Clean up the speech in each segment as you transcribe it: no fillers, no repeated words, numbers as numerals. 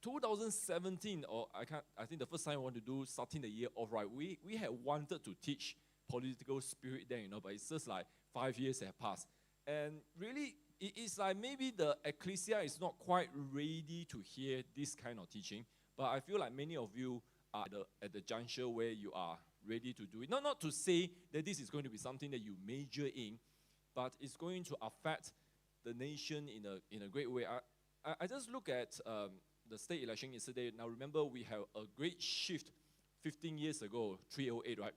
2017, or I think the first time I want to do starting the year off, right? We had wanted to teach political spirit then, but it's just like 5 years have passed. And really, it's like maybe the ecclesia is not quite ready to hear this kind of teaching, but I feel like many of you are at the juncture where you are ready to do it. Not to say that this is going to be something that you major in, but it's going to affect the nation in a great way. I just look at the state election yesterday. Now remember, we have a great shift 15 years ago, 308, right?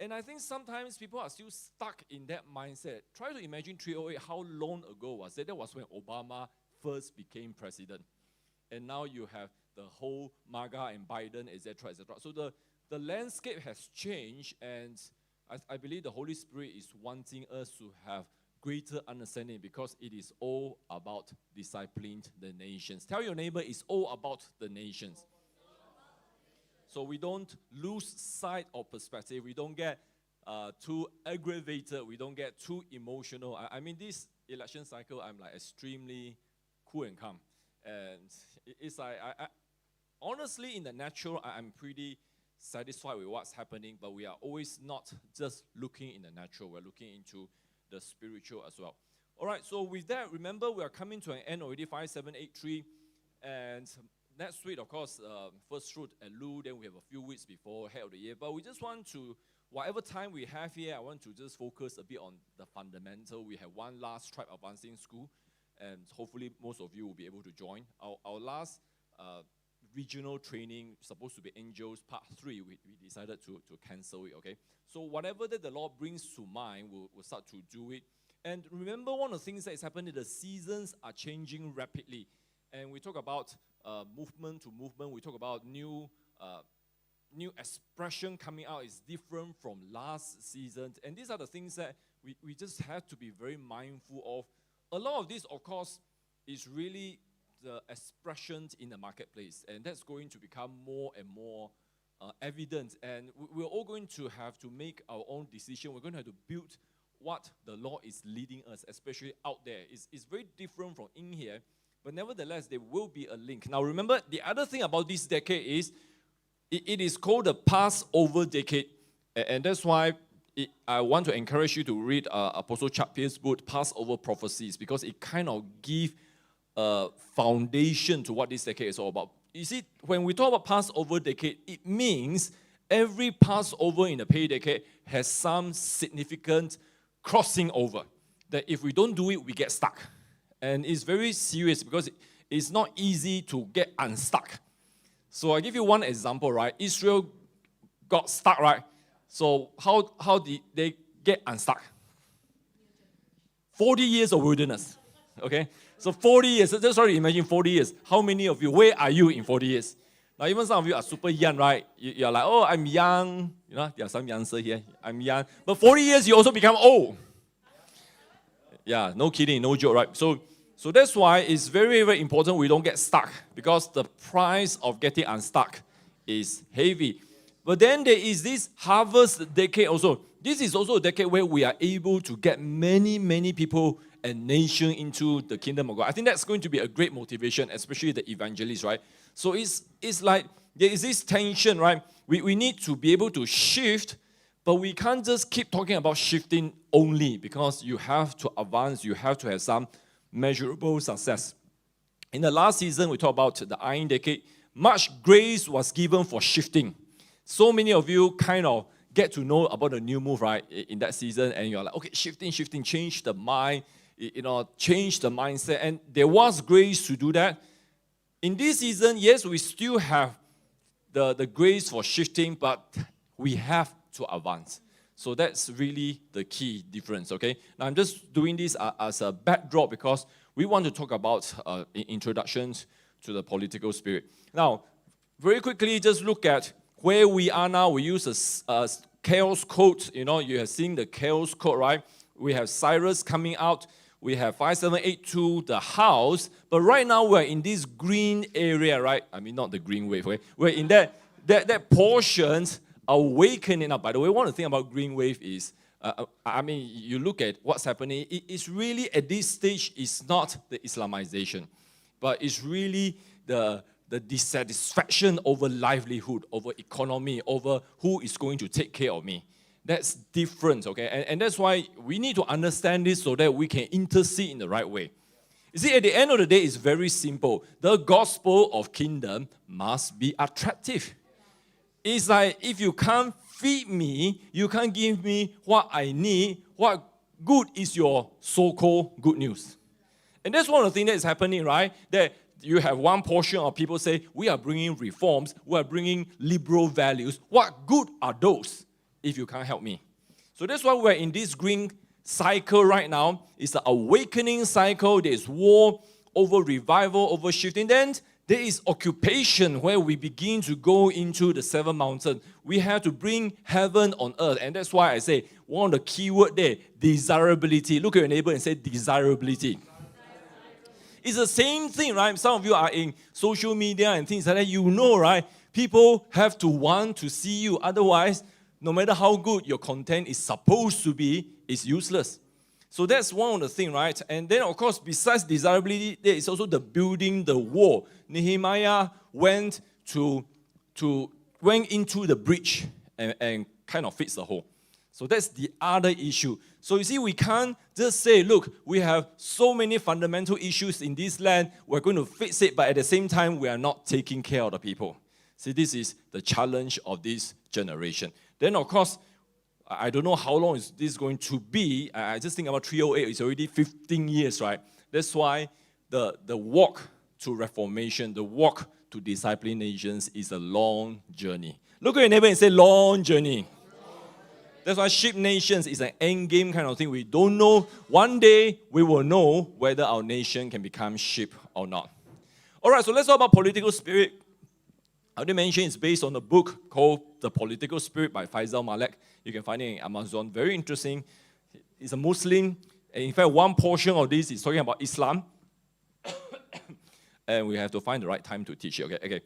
And I think sometimes people are still stuck in that mindset. Try to imagine 308, how long ago was that? That was when Obama first became president. And now you have the whole MAGA and Biden, etc., etc. So the landscape has changed, and I believe the Holy Spirit is wanting us to have greater understanding, because it is all about discipling the nations. Tell your neighbor, it's all about the nations. So we don't lose sight of perspective. We don't get too aggravated. We don't get too emotional. I mean, this election cycle, I'm like extremely cool and calm. And it's like, honestly, in the natural, I'm pretty satisfied with what's happening, but we are always not just looking in the natural. We're looking into the spiritual as well. All right, so with that, remember, we are coming to an end already, 5783. And next week, of course, First Fruit and Lu, then we have a few weeks before head of the year. But we just want to, whatever time we have here, I want to just focus a bit on the fundamental. We have one last Tribe Advancing School, and hopefully most of you will be able to join. Our last regional training, supposed to be Angels Part 3, we decided to cancel it, okay? So whatever that the Lord brings to mind, we'll start to do it. And remember, one of the things that is happening, the seasons are changing rapidly. And we talk about movement to movement. We talk about new expression coming out is different from last season. And these are the things that we just have to be very mindful of. A lot of this, of course, is really the expressions in the marketplace. And that's going to become more and more evident. And we're all going to have to make our own decision. We're going to have to build what the Lord is leading us, especially out there. It's very different from in here. But nevertheless, there will be a link. Now remember, the other thing about this decade is, it is called the Passover decade. And that's why I want to encourage you to read Apostle Chuck Pierce's book, Passover Prophecies, because it kind of gives a foundation to what this decade is all about. You see, when we talk about Passover decade, it means every Passover in the pay decade has some significant crossing over. That if we don't do it, we get stuck. And it's very serious because it's not easy to get unstuck. So I give you one example, right? Israel got stuck, right? So how did they get unstuck? 40 years of wilderness, okay? So 40 years, just try to imagine 40 years. How many of you, where are you in 40 years? Now even some of you are super young, right? You're like, oh, I'm young. You know, there are some youngsters here. I'm young. But 40 years, you also become old. Yeah, no kidding, no joke, right? So that's why it's very, very important we don't get stuck, because the price of getting unstuck is heavy. But then there is this harvest decade also. This is also a decade where we are able to get many, many people and nation into the kingdom of God. I think that's going to be a great motivation, especially the evangelists, right? So it's like there is this tension, right? We need to be able to shift, but we can't just keep talking about shifting only, because you have to advance, you have to have some measurable success. In the last season, we talked about the Iron Decade. Much grace was given for shifting. So many of you kind of get to know about the new move, right, in that season, and you're like, okay, shifting, change the mind, change the mindset, and there was grace to do that. In this season, yes, we still have the grace for shifting, but we have to advance. So that's really the key difference, okay? Now, I'm just doing this as a backdrop because we want to talk about introductions to the political spirit. Now, very quickly, just look at where we are now. We use a chaos code. You have seen the chaos code, right? We have Cyrus coming out. We have 5782, the house. But right now, we're in this green area, right? I mean, not the green wave, right? We're in that portion, awakening. Now, by the way, one thing about green wave is, you look at what's happening. It's really, at this stage, it's not the Islamization, but it's really the dissatisfaction over livelihood, over economy, over who is going to take care of me. That's different, okay? And that's why we need to understand this so that we can intercede in the right way. You see, at the end of the day, it's very simple. The gospel of kingdom must be attractive. It's like if you can't feed me, you can't give me what I need, what good is your so-called good news? And that's one of the things that is happening, right? That you have one portion of people say, we are bringing reforms, we are bringing liberal values. What good are those if you can't help me? So that's why we're in this green cycle right now. It's an awakening cycle. There's war over revival, over shifting. Then there is occupation where we begin to go into the seven mountains. We have to bring heaven on earth. And that's why I say one of the key words there, desirability. Look at your neighbor and say desirability. It's the same thing, right? Some of you are in social media and things like that. You know, right? People have to want to see you. Otherwise, no matter how good your content is supposed to be, it's useless. So that's one of the things, right? And then, of course, besides desirability, there is also the building the wall. Nehemiah went into the breach and kind of fixed the hole. So that's the other issue. So you see, we can't just say, look, we have so many fundamental issues in this land, we're going to fix it, but at the same time, we are not taking care of the people. See, this is the challenge of this generation. Then, of course, I don't know how long is this going to be. I just think about 308, it's already 15 years, right? That's why the walk to reformation, the walk to discipling nations is a long journey. Look at your neighbor and say, long journey. That's why Sheep Nations is an end game kind of thing. We don't know. One day, we will know whether our nation can become sheep or not. All right, so let's talk about political spirit. I already mentioned it's based on a book called The Political Spirit by Faisal Malek. You can find it in Amazon. Very interesting. He's a Muslim. And in fact, one portion of this is talking about Islam. And we have to find the right time to teach it. Okay.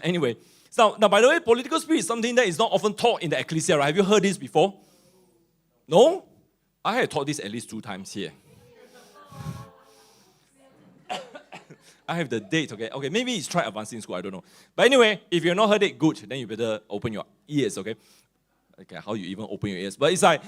Anyway, now, by the way, political spirit is something that is not often taught in the ecclesia, right? Have you heard this before? No? I had taught this at least 2 times here. I have the date, okay? Okay, maybe it's try advancing school, I don't know. But anyway, if you've not heard it, good. Then you better open your ears, okay? Okay, how you even open your ears? But it's like,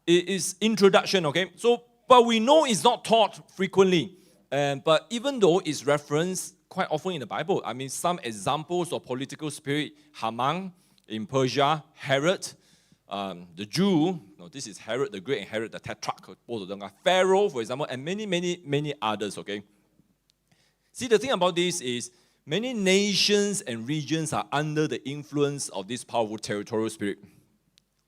it is introduction, okay? So, but we know it's not taught frequently. But even though it's referenced quite often in the Bible, I mean, some examples of political spirit, Haman in Persia, Herod, the Jew, no, this is Herod the Great and Herod the Tetrarch, both of them are Pharaoh, for example, and many others, okay? See, the thing about this is many nations and regions are under the influence of this powerful territorial spirit.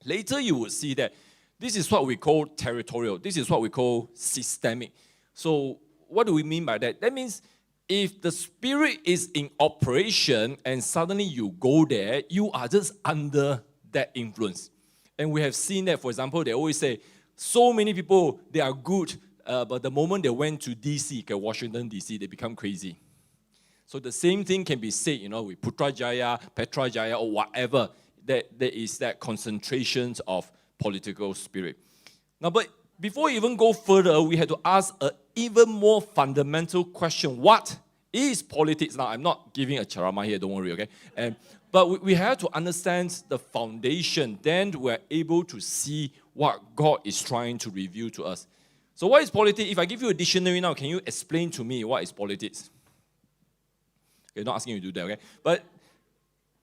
Later, you will see that this is what we call territorial. This is what we call systemic. So, what do we mean by that? That means if the spirit is in operation and suddenly you go there, you are just under that influence. And we have seen that, for example, they always say, so many people, they are good, but the moment they went to D.C., Washington, D.C., they become crazy. So the same thing can be said, with Putrajaya, Petrajaya, or whatever. There is that concentration of political spirit. Now, but before we even go further, we have to ask an even more fundamental question. What is politics? Now, I'm not giving a charama here, don't worry, okay? But we have to understand the foundation. Then we're able to see what God is trying to reveal to us. So what is politics? If I give you a dictionary now, can you explain to me what is politics? Okay, not asking you to do that, okay?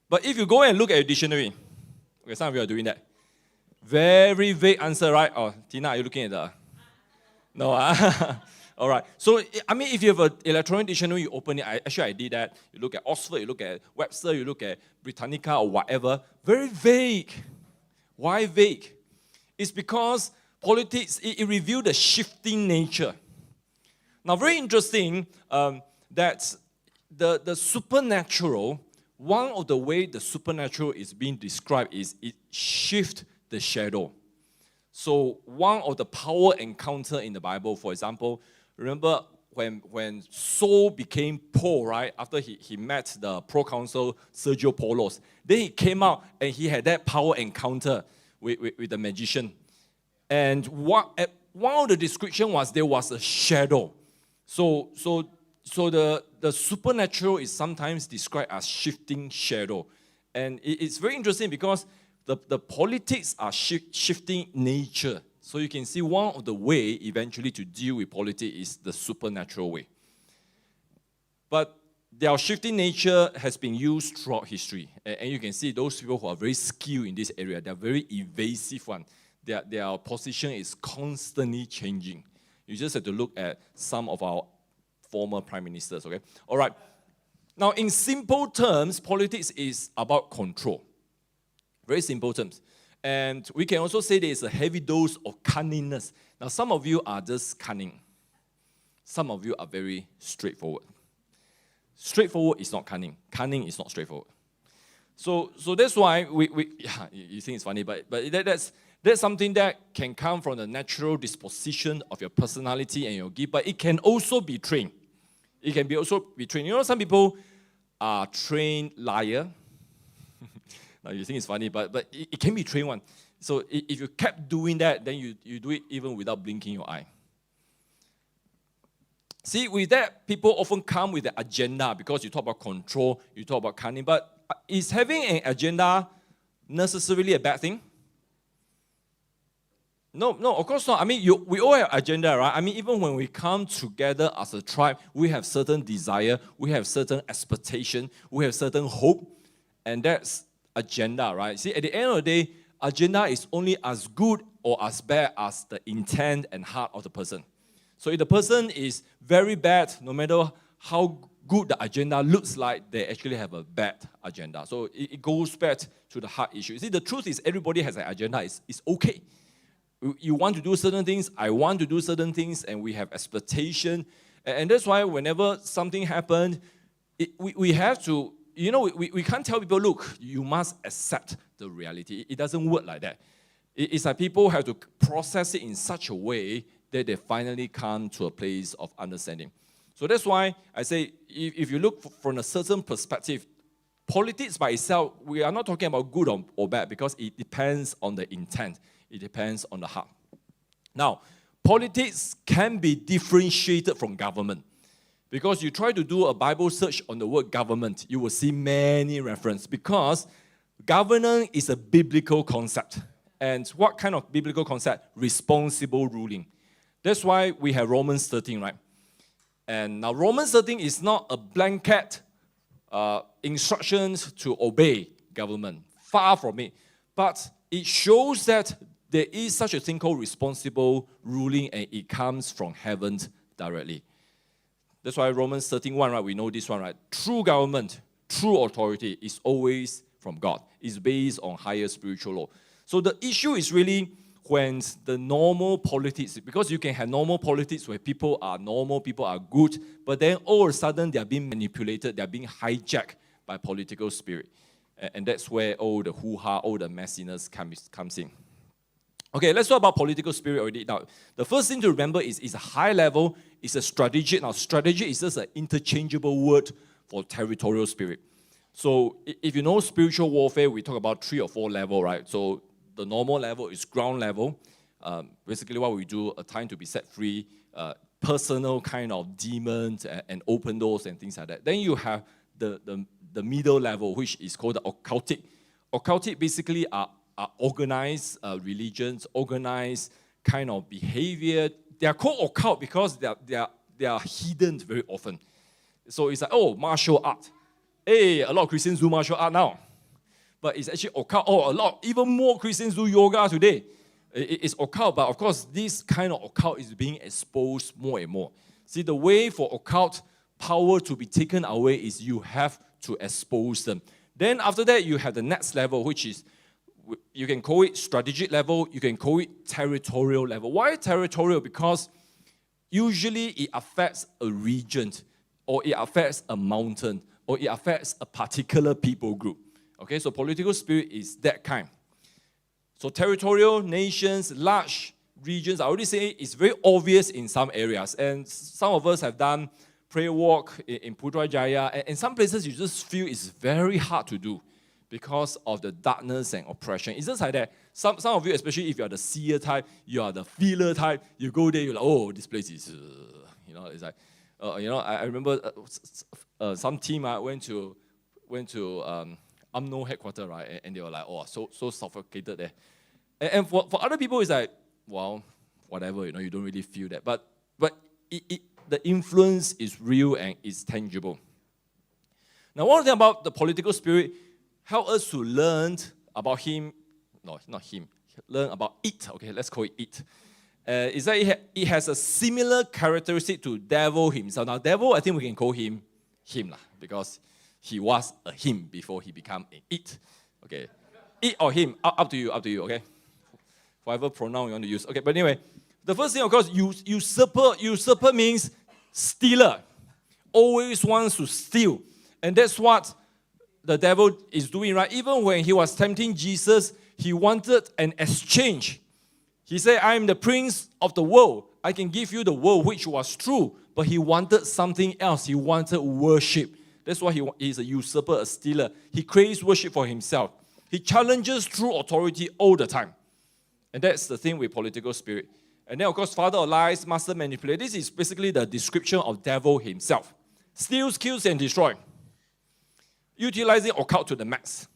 But if you go and look at your dictionary, okay, some of you are doing that. Very vague answer, right? Oh, Tina, are you looking at the... No, all right. So, I mean, if you have an electronic dictionary, you open it. I did that. You look at Oxford, you look at Webster, you look at Britannica or whatever. Very vague. Why vague? It's because politics, it reveals the shifting nature. Now, very interesting that the supernatural, one of the ways the supernatural is being described is it shifts the shadow. So one of the power encounter in the Bible, for example, remember when Saul became Paul, right? After he met the proconsul Sergio Paulos, then he came out and he had that power encounter with the magician. And one of the description was there was a shadow. So so the supernatural is sometimes described as shifting shadow. And it's very interesting because the politics are shifting nature. So you can see one of the way eventually to deal with politics is the supernatural way. But their shifting nature has been used throughout history. And you can see those people who are very skilled in this area, they're very evasive one. Their position is constantly changing. You just have to look at some of our former prime ministers, okay? All right. Now, in simple terms, politics is about control. Very simple terms. And we can also say there is a heavy dose of cunningness. Now, some of you are just cunning. Some of you are very straightforward. Straightforward is not cunning. Cunning is not straightforward. So that's why you think it's funny, but that's something that can come from the natural disposition of your personality and your gift, but it can also be trained. It can also be trained. You know, some people are trained liar. Now you think it's funny, but it can be trained one. So if you kept doing that, then you do it even without blinking your eye. See, with that, people often come with an agenda because you talk about control, you talk about cunning, but is having an agenda necessarily a bad thing? No, of course not. I mean, we all have agenda, right? I mean, even when we come together as a tribe, we have certain desire, we have certain expectation, we have certain hope, and that's agenda, right? See, at the end of the day, agenda is only as good or as bad as the intent and heart of the person. So if the person is very bad, no matter how good the agenda looks like, they actually have a bad agenda. So it goes back to the heart issue. See, the truth is everybody has an agenda. It's okay. You want to do certain things, I want to do certain things, and we have expectation. And that's why whenever something happens, we have to, we can't tell people, look, you must accept the reality. It doesn't work like that. It's like people have to process it in such a way that they finally come to a place of understanding. So that's why I say, if you look from a certain perspective, politics by itself, we are not talking about good or bad because it depends on the intent. It depends on the heart. Now, politics can be differentiated from government. Because you try to do a Bible search on the word government, you will see many references. Because governance is a biblical concept. And what kind of biblical concept? Responsible ruling. That's why we have Romans 13, right? And now Romans 13 is not a blanket instructions to obey government. Far from it. But it shows that there is such a thing called responsible ruling, and it comes from heaven directly. That's why Romans 13:1, right? We know this one, right? True government, true authority is always from God. It's based on higher spiritual law. So the issue is really when the normal politics, because you can have normal politics where people are normal, people are good, but then all of a sudden they are being manipulated, they are being hijacked by political spirit. And that's where all the hoo-ha, all the messiness comes in. Okay, let's talk about political spirit already. Now, the first thing to remember is a high level, it's a strategic. Now, strategy is just an interchangeable word for territorial spirit. So if you know spiritual warfare, we talk about 3 or 4 levels, right? So the normal level is ground level. Basically what we do, a time to be set free, personal kind of demons and open doors and things like that. Then you have the middle level, which is called the occultic. Occultic basically are organized religions, organized kind of behavior. They are called occult because they are hidden very often. So it's like, oh, martial art. Hey, a lot of Christians do martial art now. But it's actually occult. Oh, even more Christians do yoga today. It's occult, but of course, this kind of occult is being exposed more and more. See, the way for occult power to be taken away is you have to expose them. Then after that, you have the next level, which is, you can call it strategic level, you can call it territorial level. Why territorial? Because usually it affects a region, or it affects a mountain, or it affects a particular people group. Okay, so political spirit is that kind. So territorial, nations, large regions, I already say it's very obvious in some areas. And some of us have done prayer walk in Putrajaya, and some places you just feel it's very hard to do because of the darkness and oppression. It's just like that. Some of you, especially if you are the seer type, you are the feeler type, you go there, you're like, oh, this place is, it's like, I remember some team went to UMNO headquarters, right? And they were like, oh, so suffocated there. And for other people, it's like, well, whatever, you don't really feel that. But the influence is real and is tangible. Now, one thing about the political spirit, help us to learn about him. No, not him. Learn about it. Okay, let's call it it. Is that it has a similar characteristic to devil himself. Now, devil, I think we can call him because he was a him before he became an it. Okay, it or him, up to you. Okay, whatever pronoun you want to use. Okay, but anyway, the first thing, of course, usurper means stealer. Always wants to steal. And that's what the devil is doing, right? Even when he was tempting Jesus, he wanted an exchange. He said, I am the prince of the world. I can give you the world, which was true. But he wanted something else. He wanted worship. That's why he's a usurper, a stealer. He craves worship for himself. He challenges true authority all the time. And that's the thing with political spirit. And then, of course, father of lies, master manipulator. This is basically the description of devil himself. Steals, kills, and destroys. Utilizing occult to the max,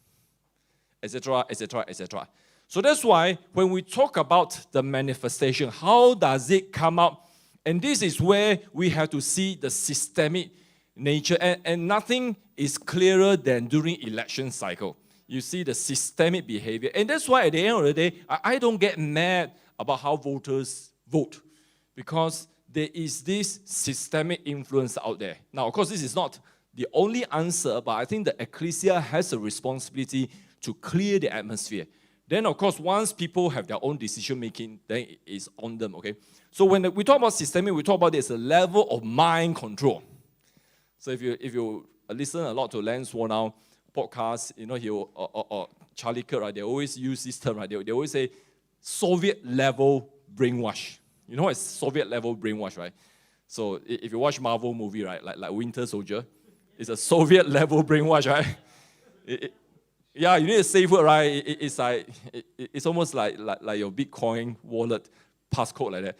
etc., etc., etc. So that's why when we talk about the manifestation, how does it come up? And this is where we have to see the systemic nature. And nothing is clearer than during election cycle. You see the systemic behavior. And that's why at the end of the day, I don't get mad about how voters vote. Because there is this systemic influence out there. Now, of course, this is not the only answer, but I think the ecclesia has a responsibility to clear the atmosphere. Then, of course, once people have their own decision-making, then it's on them, okay? So when we talk about systemic, we talk about there's a level of mind control. So if you listen a lot to Lance Warnow podcast, or Charlie Kirk, right, they always use this term, right? They always say Soviet-level brainwash. You know what is Soviet-level brainwash, right? So if you watch Marvel movie, right, like Winter Soldier, it's a Soviet-level brainwash, right? Yeah, you need a safe word, right? It's almost like your Bitcoin wallet passcode like that.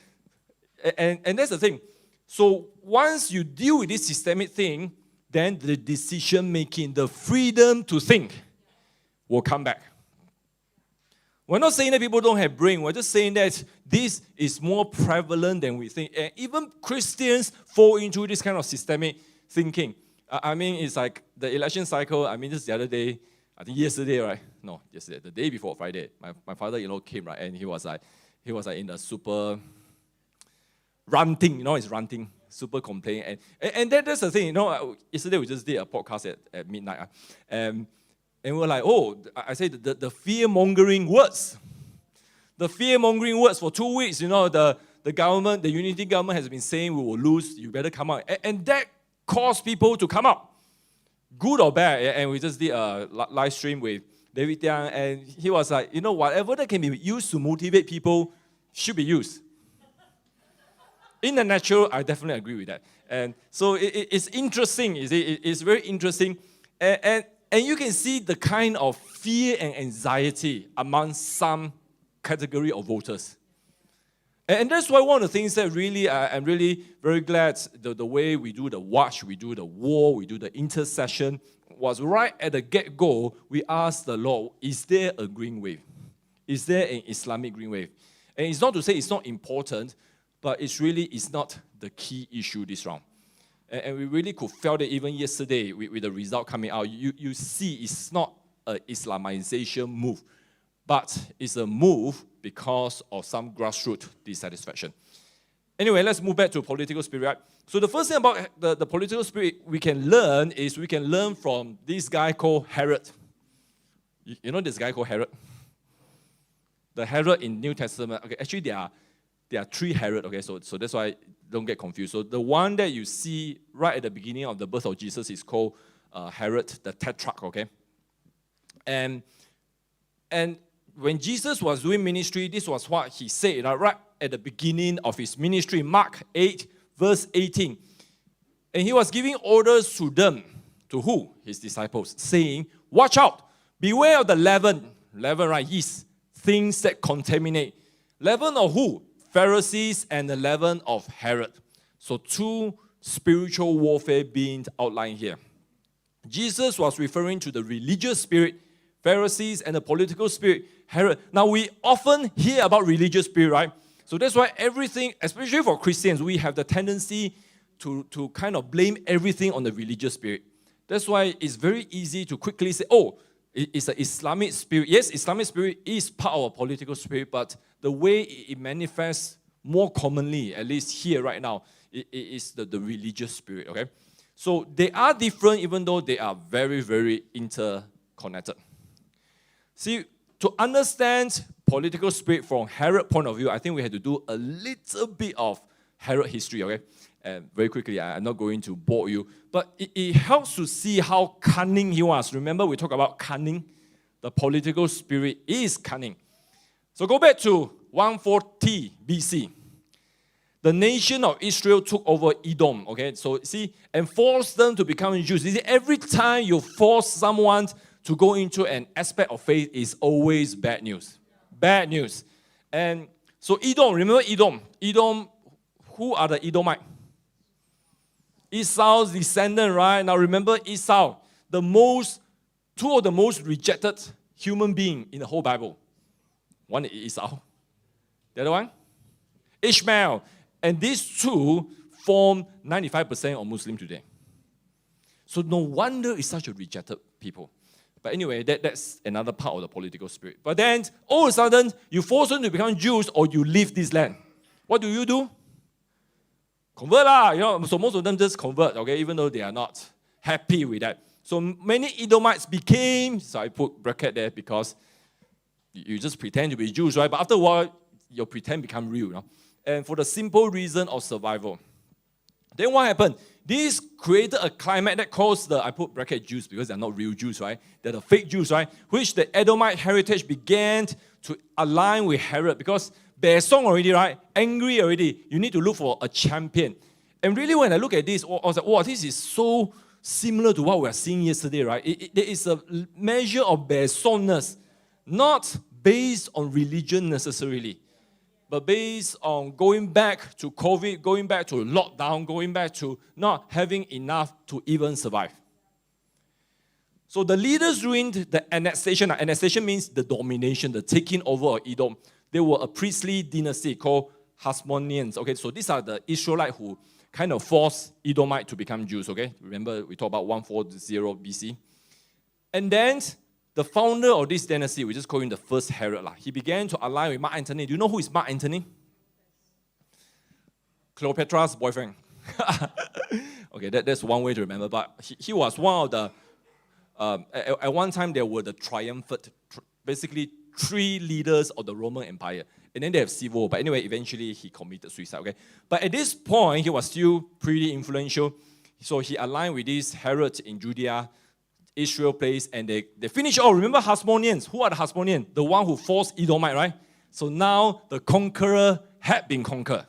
And that's the thing. So once you deal with this systemic thing, then the decision-making, the freedom to think will come back. We're not saying that people don't have brain. We're just saying that this is more prevalent than we think. And even Christians fall into this kind of systemic thinking. I mean, it's like the election cycle. I mean, just the other day, I think yesterday, right? No, yesterday, the day before Friday, my father-in-law came, right? And he was like in the super ranting, it's ranting, super complaint. And that's the thing, yesterday we just did a podcast at midnight. And we were like, I said the fear-mongering words. The fear-mongering words for 2 weeks, the government, the unity government has been saying we will lose, you better come out. And that caused people to come out, good or bad. And we just did a live stream with David Tiang, and he was like, whatever that can be used to motivate people should be used. In the natural, I definitely agree with that. And so it's interesting, it's very interesting. And you can see the kind of fear and anxiety among some category of voters. And that's why one of the things that really, I'm really very glad the way we do the watch, we do the war, we do the intercession, was right at the get-go, we asked the Lord, is there a green wave? Is there an Islamic green wave? And it's not to say it's not important, but it's not the key issue this round. And we really could feel that even yesterday with the result coming out, you see it's not an Islamization move, but it's a move because of some grassroots dissatisfaction. Anyway, let's move back to political spirit. So the first thing about the political spirit we can learn is we can learn from this guy called Herod. You know this guy called Herod? The Herod in New Testament. Okay, actually there are 3 Herod. Okay, so that's why don't get confused. So the one that you see right at the beginning of the birth of Jesus is called Herod the Tetrarch. Okay, and when Jesus was doing ministry, this was what he said right at the beginning of his ministry, Mark 8, verse 18. And he was giving orders to them, to who? His disciples, saying, watch out, beware of the leaven, right, yeast, things that contaminate. Leaven of who? Pharisees and the leaven of Herod. So 2 spiritual warfare being outlined here. Jesus was referring to the religious spirit, Pharisees, and the political spirit, Herod. Now, we often hear about religious spirit, right? So that's why everything, especially for Christians, we have the tendency to kind of blame everything on the religious spirit. That's why it's very easy to quickly say, oh, it's an Islamic spirit. Yes, Islamic spirit is part of a political spirit, but the way it manifests more commonly, at least here right now, it is the religious spirit, okay? So they are different even though they are very, very interconnected. See, to understand political spirit from Herod's point of view, I think we have to do a little bit of Herod history, okay? And very quickly, I'm not going to bore you, but it helps to see how cunning he was. Remember, we talk about cunning. The political spirit is cunning. So go back to 140 BC. The nation of Israel took over Edom, okay? So see, and forced them to become Jews. You see, every time you force someone to go into an aspect of faith is always bad news. Bad news. And so Edom, remember Edom? Edom, who are the Edomite? Esau's descendant, right? Now remember Esau, two of the most rejected human being in the whole Bible. One is Esau. The other one? Ishmael. And these two form 95% of Muslims today. So no wonder it's such a rejected people. But anyway, that's another part of the political spirit. But then, all of a sudden, you force them to become Jews or you leave this land. What do? Convert lah, so most of them just convert, okay, even though they are not happy with that. So many Edomites became, so I put bracket there because you just pretend to be Jews, right? But after a while, your pretend become real, And for the simple reason of survival. Then what happened? This created a climate that caused I put bracket Jews because they're not real Jews, right? They're the fake Jews, right? Which the Edomite heritage began to align with Herod because they're song already, right? Angry already. You need to look for a champion. And really when I look at this, I was like, wow, this is so similar to what we were seeing yesterday, right? There is a measure of bear-songness, not based on religion necessarily, but based on going back to COVID, going back to lockdown, going back to not having enough to even survive. So the leaders during the annexation, annexation means the domination, the taking over of Edom. They were a priestly dynasty called Hasmoneans. Okay, so these are the Israelites who kind of forced Edomite to become Jews. Okay, remember we talked about 140 BC. And then the founder of this dynasty, we just call him the first Herod. He began to align with Mark Antony. Do you know who is Mark Antony? Cleopatra's boyfriend. Okay, that's one way to remember. But he was one of the, at one time there were the triumvirate, basically 3 leaders of the Roman Empire. And then they have civil war. But anyway, eventually he committed suicide. Okay, but at this point, he was still pretty influential. So he aligned with this Herod in Judea, Israel place, and they finished. Oh, remember Hasmoneans? Who are the Hasmoneans? The one who forced Edomite, right? So now the conqueror had been conquered.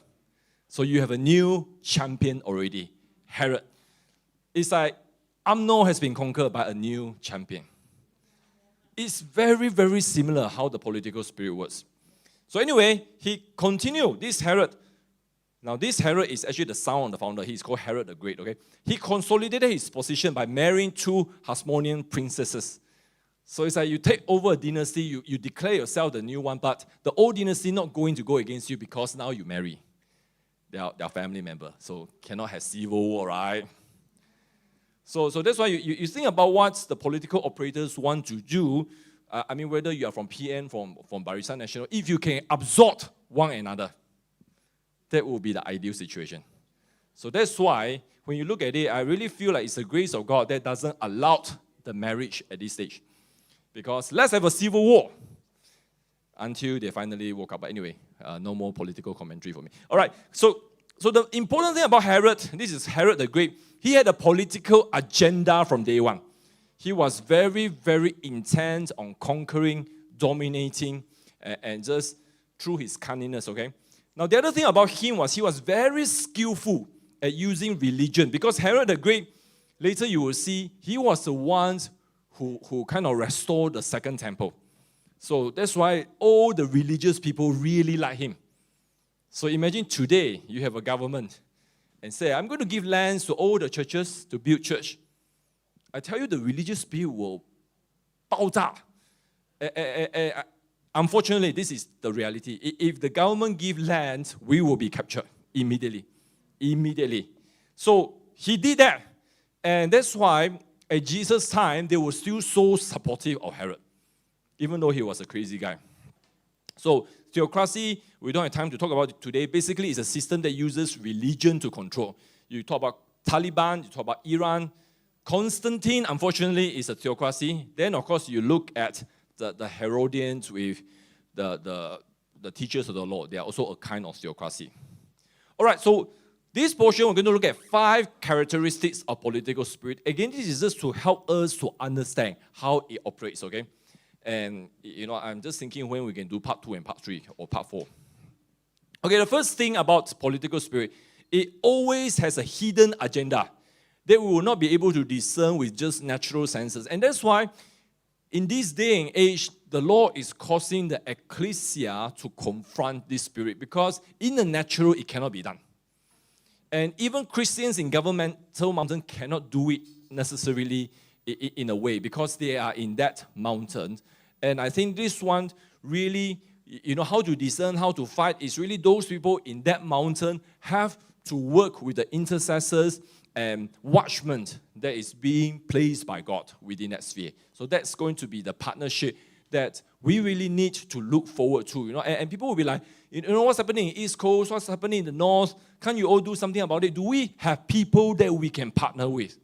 So you have a new champion already, Herod. It's like Amnon has been conquered by a new champion. It's very, very similar how the political spirit works. So anyway, he continued, this Herod. Now this Herod is actually the son of the founder. He's called Herod the Great, okay? He consolidated his position by marrying 2 Hasmonean princesses. So it's like you take over a dynasty, you declare yourself the new one, but the old dynasty not going to go against you because now you marry their family member. So cannot have civil war, right? So that's why you think about what the political operators want to do. I mean, whether you are from PN, from Barisan Nasional, if you can absorb one another, that would be the ideal situation. So that's why, when you look at it, I really feel like it's the grace of God that doesn't allow the marriage at this stage. Because let's have a civil war until they finally woke up. But anyway, no more political commentary for me. All right, so the important thing about Herod, this is Herod the Great, he had a political agenda from day one. He was very, very intent on conquering, dominating, and just through his cunningness, okay? Now, the other thing about him was he was very skillful at using religion. Because Herod the Great, later you will see, he was the one who kind of restored the Second Temple. So that's why all the religious people really like him. So imagine today, you have a government, and say, I'm going to give lands to all the churches to build church, I tell you the religious spirit will 爆炸. Unfortunately, this is the reality. If the government give land, we will be captured immediately. Immediately. So he did that. And that's why at Jesus' time, they were still so supportive of Herod, even though he was a crazy guy. So theocracy, we don't have time to talk about it today. Basically, it's a system that uses religion to control. You talk about Taliban, you talk about Iran. Constantine, unfortunately, is a theocracy. Then, of course, you look at the Herodians with the teachers of the law. They are also a kind of theocracy. All right, so this portion, we're going to look at 5 characteristics of political spirit. Again, this is just to help us to understand how it operates, okay? And, I'm just thinking when we can do part 2 and part 3 or part 4. Okay, the first thing about political spirit, it always has a hidden agenda that we will not be able to discern with just natural senses. And that's why in this day and age, the Lord is causing the ecclesia to confront this spirit, because in the natural, it cannot be done. And even Christians in governmental mountain cannot do it necessarily in a way, because they are in that mountain. And I think this one really, how to discern, how to fight, is really those people in that mountain have to work with the intercessors and watchmen that is being placed by God within that sphere. So that's going to be the partnership that we really need to look forward to. And people will be like, what's happening in East Coast, what's happening in the North? Can't you all do something about it? Do we have people that we can partner with?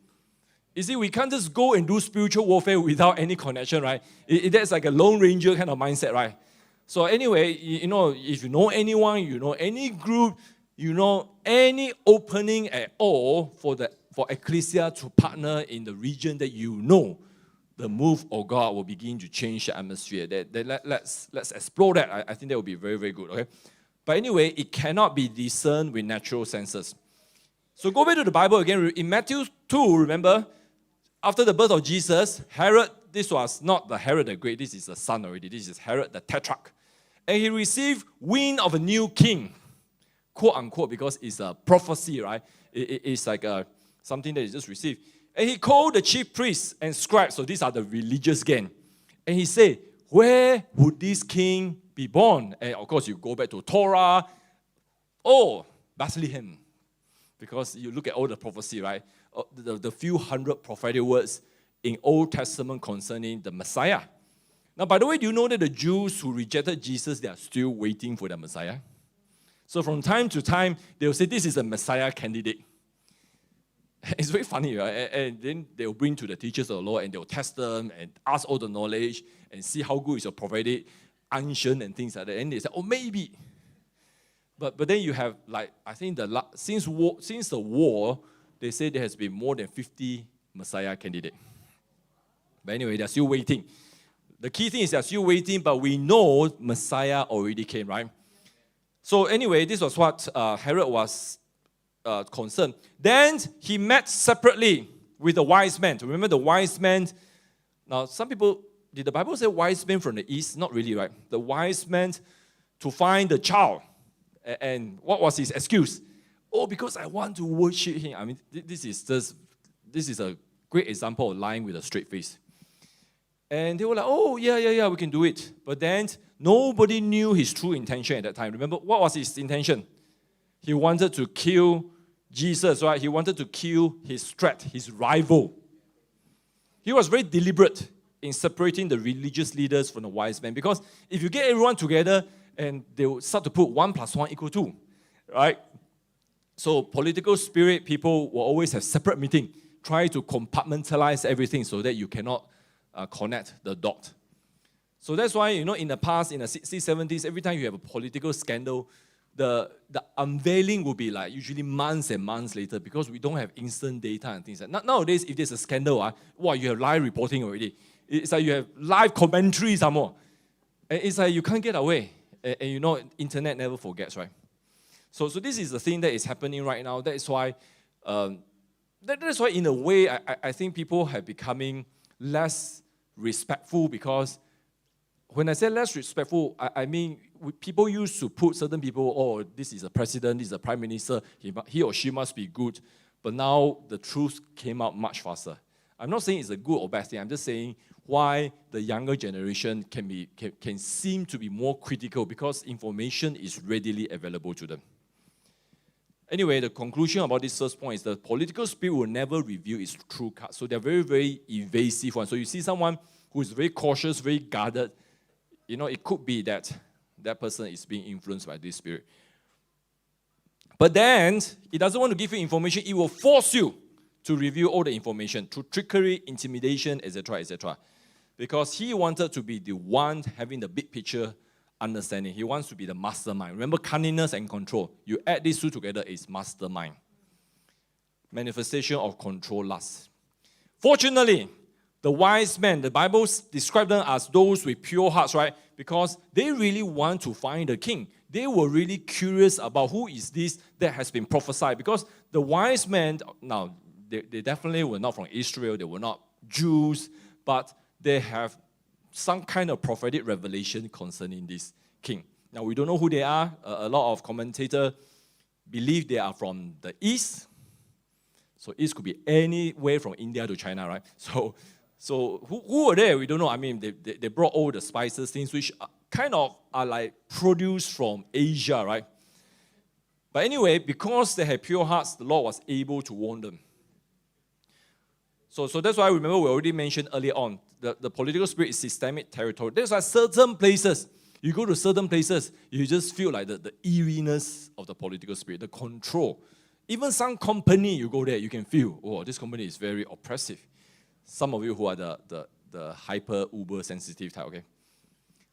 You see, we can't just go and do spiritual warfare without any connection, right? That's like a Lone Ranger kind of mindset, right? So anyway, if you know anyone, any group, any opening at all for ecclesia to partner in the region that the move of God will begin to change the atmosphere. Let's explore that. I think that will be very, very good, okay? But anyway, it cannot be discerned with natural senses. So go back to the Bible again. In Matthew 2, remember, after the birth of Jesus, Herod, this was not the Herod the Great, this is the son already. This is Herod the Tetrarch. And he received wind of a new king, quote unquote, because it's a prophecy, right? It's like something that he just received. And he called the chief priests and scribes, so these are the religious gang. And he said, where would this king be born? And of course, you go back to Torah. Oh, Bethlehem. Because you look at all the prophecy, right? The few hundred prophetic words in Old Testament concerning the Messiah. Now, by the way, do you know that the Jews who rejected Jesus, they are still waiting for the Messiah? So from time to time, they will say, this is a Messiah candidate. It's very funny, right? And then they'll bring to the teachers of the law and they'll test them and ask all the knowledge and see how good is your prophetic unction and things like that. And they say, oh, maybe. But then you have, I think since the war, they say there has been more than 50 Messiah candidates. But anyway, they're still waiting. The key thing is they're still waiting, but we know Messiah already came, right? So anyway, this was what Herod was concerned. Then he met separately with the wise men. Remember the wise men? Now, some people, did the Bible say wise men from the east? Not really, right? The wise men to find the child. And what was his excuse? Oh, because I want to worship him. I mean, this is a great example of lying with a straight face. And they were like, oh, yeah, we can do it. But then nobody knew his true intention at that time. Remember, what was his intention? He wanted to kill Jesus, right? He wanted to kill his threat, his rival. He was very deliberate in separating the religious leaders from the wise men. Because if you get everyone together and they will start to put 1 + 1 = 2, right? So political spirit, people will always have separate meeting, try to compartmentalize everything so that you cannot connect the dot. So that's why, in the past, in the 60s, 70s, every time you have a political scandal, the unveiling will be like usually months and months later, because we don't have instant data and things like that. Nowadays, if there's a scandal, you have live reporting already. It's like you have live commentary some more. And it's like you can't get away. And internet never forgets, right? So this is the thing that is happening right now. That is why, in a way, I think people have becoming less respectful, because when I say less respectful, I mean people used to put certain people, oh, this is a president, this is a prime minister, he or she must be good. But now the truth came out much faster. I'm not saying it's a good or bad thing. I'm just saying why the younger generation can seem to be more critical because information is readily available to them. Anyway, the conclusion about this first point is the political spirit will never reveal its true cut. So they're very, very evasive ones. So you see someone who is very cautious, very guarded, it could be that that person is being influenced by this spirit. But then, it doesn't want to give you information. It will force you to reveal all the information through trickery, intimidation, etc., etc. Because he wanted to be the one having the big picture understanding. He wants to be the mastermind. Remember, cunningness and control. You add these two together, it's mastermind. Manifestation of control lust. Fortunately, the wise men, the Bible describes them as those with pure hearts, right? Because they really want to find the king. They were really curious about who is this that has been prophesied. Because the wise men, now, they definitely were not from Israel. They were not Jews. But they have some kind of prophetic revelation concerning this king. Now, we don't know who they are. A lot of commentators believe they are from the east. So east could be anywhere from India to China, right? So who were there? We don't know. I mean, they brought all the spices, things which kind of are like produced from Asia, right? But anyway, because they had pure hearts, the Lord was able to warn them. So that's why, remember, we already mentioned earlier on, the political spirit is systemic territory. There's like certain places, you go to certain places, you just feel like the eeriness of the political spirit, the control. Even some company, you go there, you can feel, oh, this company is very oppressive. Some of you who are the hyper, uber sensitive type, okay?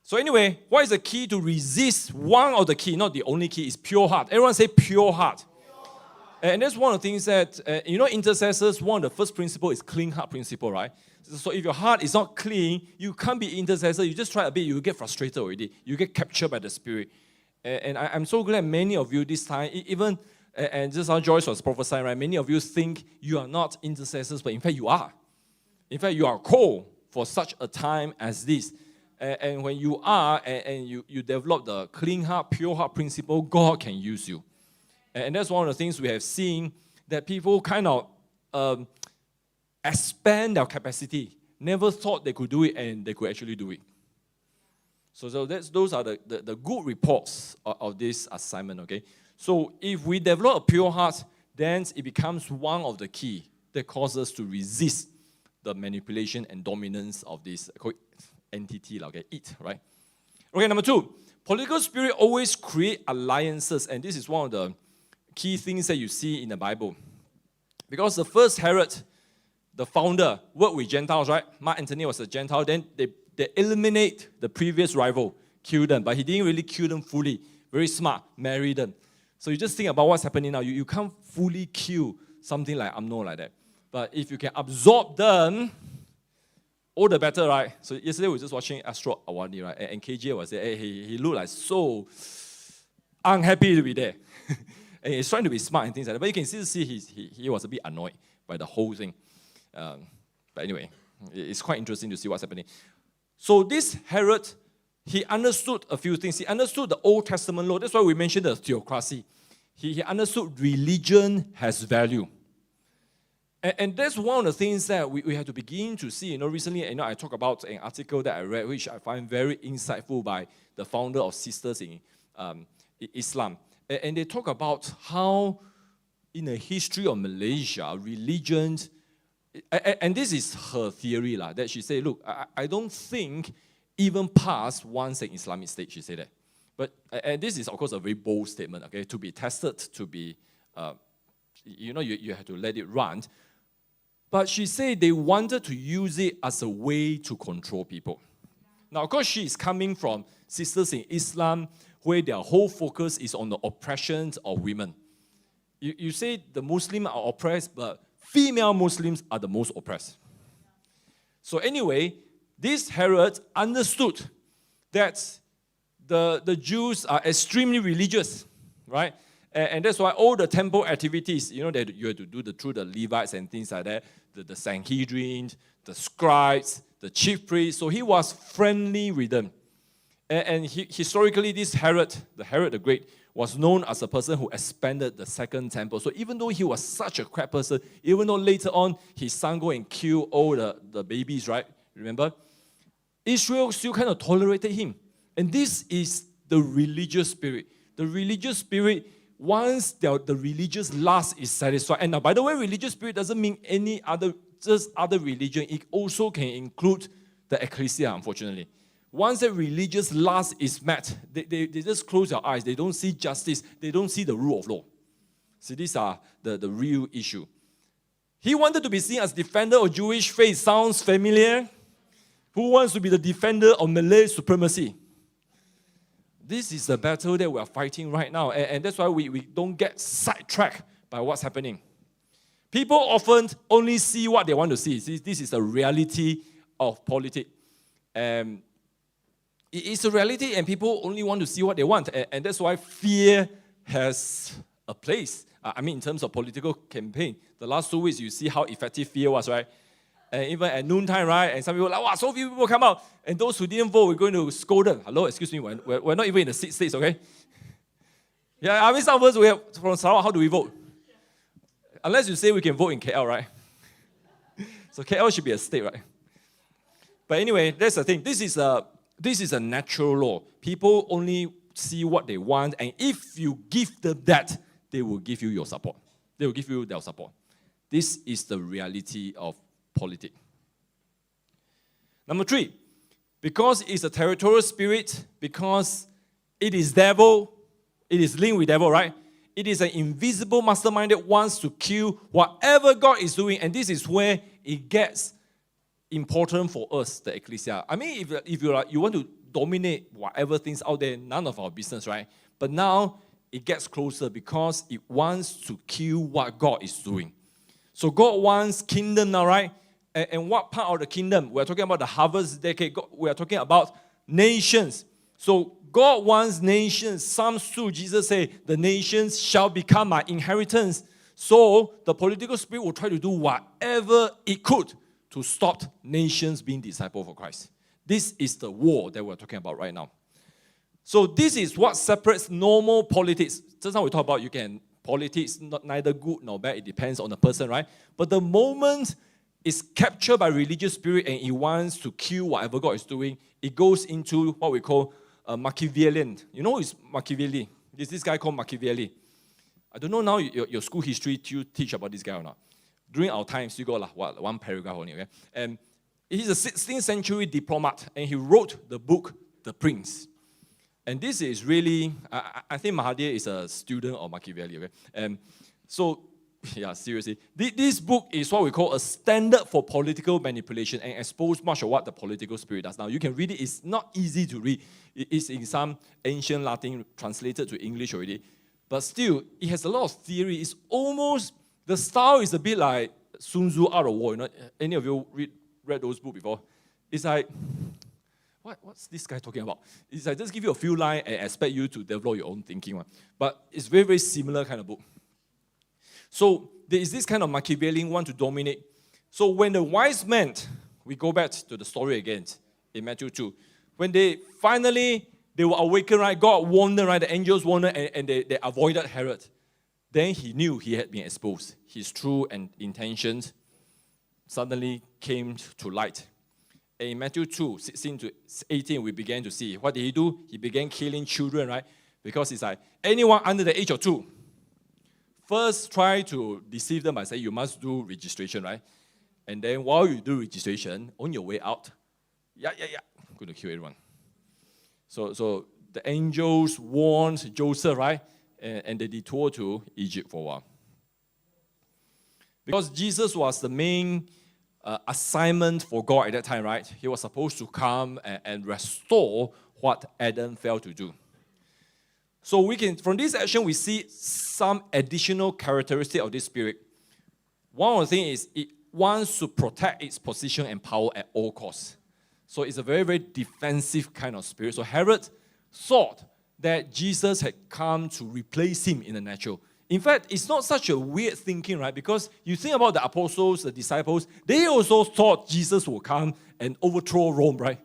So anyway, what is the key to resist? One of the key, not the only key, is pure heart. Everyone say pure heart. And that's one of the things that, intercessors, one of the first principle is clean heart principle, right? So if your heart is not clean, you can't be intercessor. You just try a bit, you get frustrated already. You get captured by the Spirit. And I'm so glad many of you this time, even, and just how Joyce was prophesying, right? Many of you think you are not intercessors, but in fact you are. In fact, you are called for such a time as this. And when you are, and you develop the clean heart, pure heart principle, God can use you. And that's one of the things we have seen, that people kind of expand their capacity. Never thought they could do it, and they could actually do it. So those are the good reports of this assignment, okay? So if we develop a pure heart, then it becomes one of the key that causes us to resist the manipulation and dominance of this entity, okay, it, right? Okay, number 2, political spirit always create alliances, and this is one of the key things that you see in the Bible. Because the first Herod, the founder, worked with Gentiles, right? Mark Antony was a Gentile. Then they eliminate the previous rival, kill them. But he didn't really kill them fully. Very smart, marry them. So you just think about what's happening now. You can't fully kill something like Amnon like that. But if you can absorb them, all the better, right? So yesterday we were just watching Astro Awani, right? And KJ was there. He looked like so unhappy to be there. And he's trying to be smart and things like that. But you can still see he was a bit annoyed by the whole thing. But anyway, it's quite interesting to see what's happening. So this Herod, he understood a few things. He understood the Old Testament law. That's why we mentioned the theocracy. He understood religion has value. And that's one of the things that we have to begin to see. Recently, I talked about an article that I read, which I find very insightful by the founder of Sisters in Islam. And they talk about how, in the history of Malaysia, religions, and this is her theory, that she said, look, I don't think even past once an Islamic state, she said that. But and this is, of course, a very bold statement, okay, to be tested, to be, you have to let it run. But she said they wanted to use it as a way to control people. Now, of course, she is coming from Sisters in Islam, where their whole focus is on the oppression of women. You say the Muslims are oppressed, but female Muslims are the most oppressed. So anyway, this Herod understood that the Jews are extremely religious, right? And that's why all the temple activities, that you have to do through the Levites and things like that, the Sanhedrin, the scribes, the chief priests. So he was friendly with them. And historically, this Herod, the Great, was known as a person who expanded the second temple. So even though he was such a crap person, even though later on his son go and kill all the babies, right? Remember? Israel still kind of tolerated him. And this is the religious spirit. The religious spirit, once the religious lust is satisfied, and now, by the way, religious spirit doesn't mean any other, just other religion. It also can include the ecclesia, unfortunately. Once the religious lust is met, they just close their eyes. They don't see justice. They don't see the rule of law. See, these are the real issue. He wanted to be seen as defender of Jewish faith. Sounds familiar? Who wants to be the defender of Malay supremacy? This is the battle that we are fighting right now. And that's why we don't get sidetracked by what's happening. People often only see what they want to see. This is the reality of politics. It's a reality, and people only want to see what they want. And that's why fear has a place. In terms of political campaign, the last 2 weeks, you see how effective fear was, right? And even at noontime, right? And some people are like, wow, so few people come out. And those who didn't vote, we're going to scold them. Hello, excuse me, we're not even in the states, okay? Yeah, some of us, we have, from Sarawak, how do we vote? Unless you say we can vote in KL, right? So KL should be a state, right? But anyway, that's the thing. This is a natural law. People only see what they want, and if you give them that, they will give you your support. They will give you their support. This is the reality of politics. Number 3, because it's a territorial spirit, because it is devil, it is linked with devil, right? It is an invisible mastermind that wants to kill whatever God is doing, and this is where it gets important for us, the ecclesia. If you want to dominate whatever things out there, none of our business, right? But now it gets closer because it wants to kill what God is doing. So God wants kingdom now, right? And what part of the kingdom? We're talking about the harvest decade. We are talking about nations. So God wants nations. Psalms 2, Jesus said, the nations shall become my inheritance. So the political spirit will try to do whatever it could to stop nations being discipled for Christ. This is the war that we're talking about right now. So this is what separates normal politics. Just now we talk about politics, neither good nor bad. It depends on the person, right? But the moment it's captured by religious spirit and it wants to kill whatever God is doing, it goes into what we call Machiavellian. You know who's Machiavelli? There's this guy called Machiavelli. I don't know now your school history, you teach about this guy or not. During our times, you got one paragraph only, okay? And he's a 16th century diplomat, and he wrote the book, The Prince. And this is really, I think Mahathir is a student of Machiavelli, okay? So, yeah, seriously. This book is what we call a standard for political manipulation and expose much of what the political spirit does. Now, you can read it. It's not easy to read. It's in some ancient Latin translated to English already. But still, it has a lot of theory. It's almost, the style is a bit like Sun Tzu Art of War. You know, any of you read those books before? It's like, what's this guy talking about? It's like, just give you a few lines and expect you to develop your own thinking. But it's very, very similar kind of book. So there is this kind of Machiavellian want to dominate. So when the wise men, we go back to the story again in Matthew 2, when they were awakened, right? God warned them, right? The angels warned them, and they avoided Herod. Then he knew he had been exposed. His true intentions suddenly came to light. And in Matthew 2, 16 to 18, we began to see. What did he do? He began killing children, right? Because it's like, anyone under the age of 2, first try to deceive them by saying, you must do registration, right? And then while you do registration, on your way out, I'm going to kill everyone. So the angels warned Joseph, right? And they detoured to Egypt for a while. Because Jesus was the main assignment for God at that time, right? He was supposed to come and restore what Adam failed to do. So from this action, we see some additional characteristic of this spirit. One of the things is it wants to protect its position and power at all costs. So it's a very, very defensive kind of spirit. So Herod thought that Jesus had come to replace him in the natural. In fact, it's not such a weird thinking, right? Because you think about the apostles, the disciples, they also thought Jesus would come and overthrow Rome, right?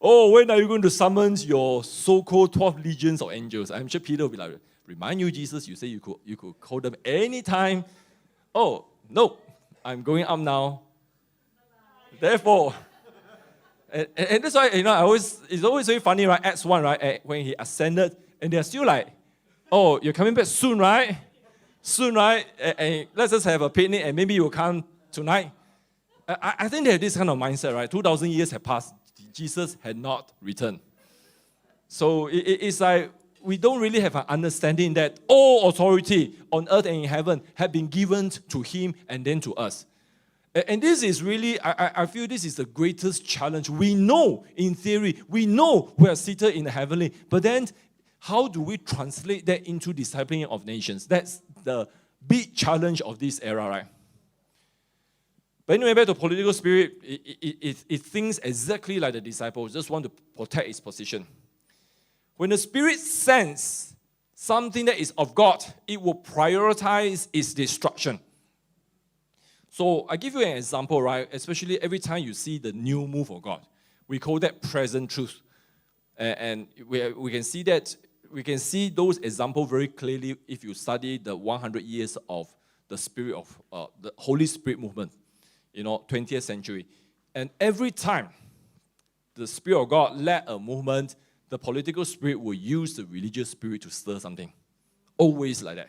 oh, when are you going to summon your so-called 12 legions of angels? I'm sure Peter will be like, remind you, Jesus, you say you could call them anytime. Oh, no, I'm going up now. Therefore, and that's why, it's always very funny, right? Acts 1, right? When he ascended, and they're still like, oh, you're coming back soon, right? Soon, right? And let's just have a picnic, and maybe you'll come tonight. I think they have this kind of mindset, right? 2,000 years have passed. Jesus had not returned. So it's like we don't really have an understanding that all authority on earth and in heaven have been given to him and then to us. And this is really, I feel this is the greatest challenge. We know, in theory, we know we are seated in the heavenly, but then how do we translate that into discipling of nations? That's the big challenge of this era, right? But anyway, back to political spirit, it thinks exactly like the disciples, just want to protect its position. When the spirit senses something that is of God, it will prioritize its destruction. So I give you an example, right? Especially every time you see the new move of God, we call that present truth. And we can see that, we can see those examples very clearly if you study the 100 years of the spirit of the Holy Spirit movement. 20th century. And every time the Spirit of God led a movement, the political spirit will use the religious spirit to stir something. Always like that.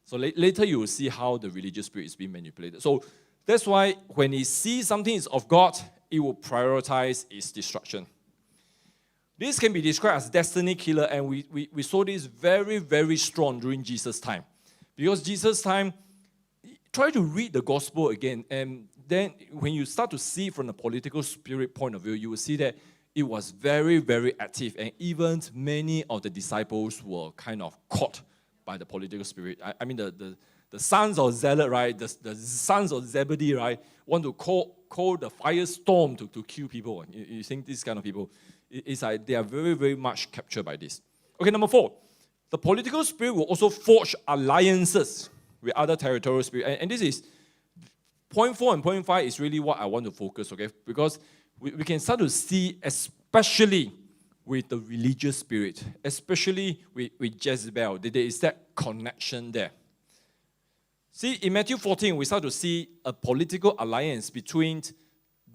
So later you will see how the religious spirit is being manipulated. So that's why when it sees something is of God, it will prioritize its destruction. This can be described as destiny killer, and we saw this very, very strong during Jesus' time. Because Jesus' time, try to read the gospel again, and then when you start to see from the political spirit point of view, you will see that it was very, very active. And even many of the disciples were kind of caught by the political spirit. I mean, the sons of Zealot, right? The sons of Zebedee, right? Want to call the firestorm to kill people. You think these kind of people, it's like they are very, very much captured by this. Okay, number 4. The political spirit will also forge alliances with other territorial spirits. And this is point 4 and point 5 is really what I want to focus, okay? Because we can start to see, especially with the religious spirit, especially with Jezebel, there is that connection there. See, in Matthew 14, we start to see a political alliance between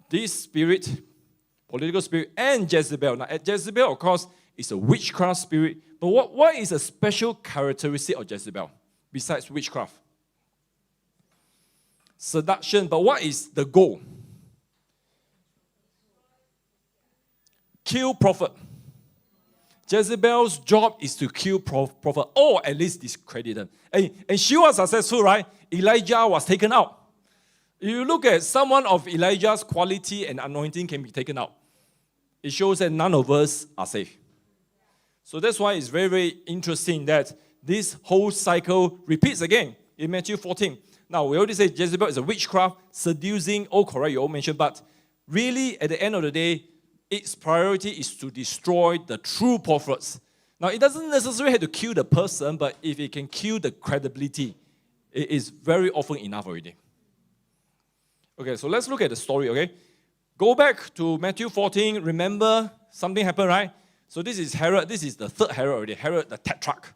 this spirit, political spirit, and Jezebel. Now, Jezebel, of course, is a witchcraft spirit. But what is a special characteristic of Jezebel besides witchcraft? Seduction, but what is the goal? Kill prophet. Jezebel's job is to kill prophet, or at least discredit them. And she was successful, right? Elijah was taken out. You look at someone of Elijah's quality and anointing can be taken out. It shows that none of us are safe. So that's why it's very, very interesting that this whole cycle repeats again in Matthew 14. Now, we already say Jezebel is a witchcraft, seducing, all correct, you all mentioned, but really, at the end of the day, its priority is to destroy the true prophets. Now, it doesn't necessarily have to kill the person, but if it can kill the credibility, it is very often enough already. Okay, so let's look at the story, okay? Go back to Matthew 14. Remember, something happened, right? So this is Herod. This is the third Herod already, Herod the Tetrarch.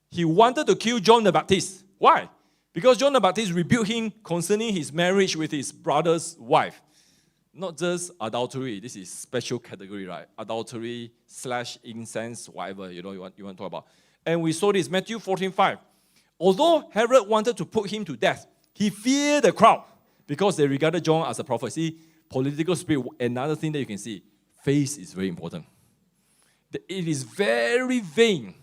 He wanted to kill John the Baptist. Why? Because John the Baptist rebuked him concerning his marriage with his brother's wife. Not just adultery, this is special category, right? Adultery / incense, whatever you want to talk about. And we saw this, Matthew 14:5. Although Herod wanted to put him to death, he feared the crowd because they regarded John as a prophet. See, political spirit, another thing that you can see, face is very important. It is very vain.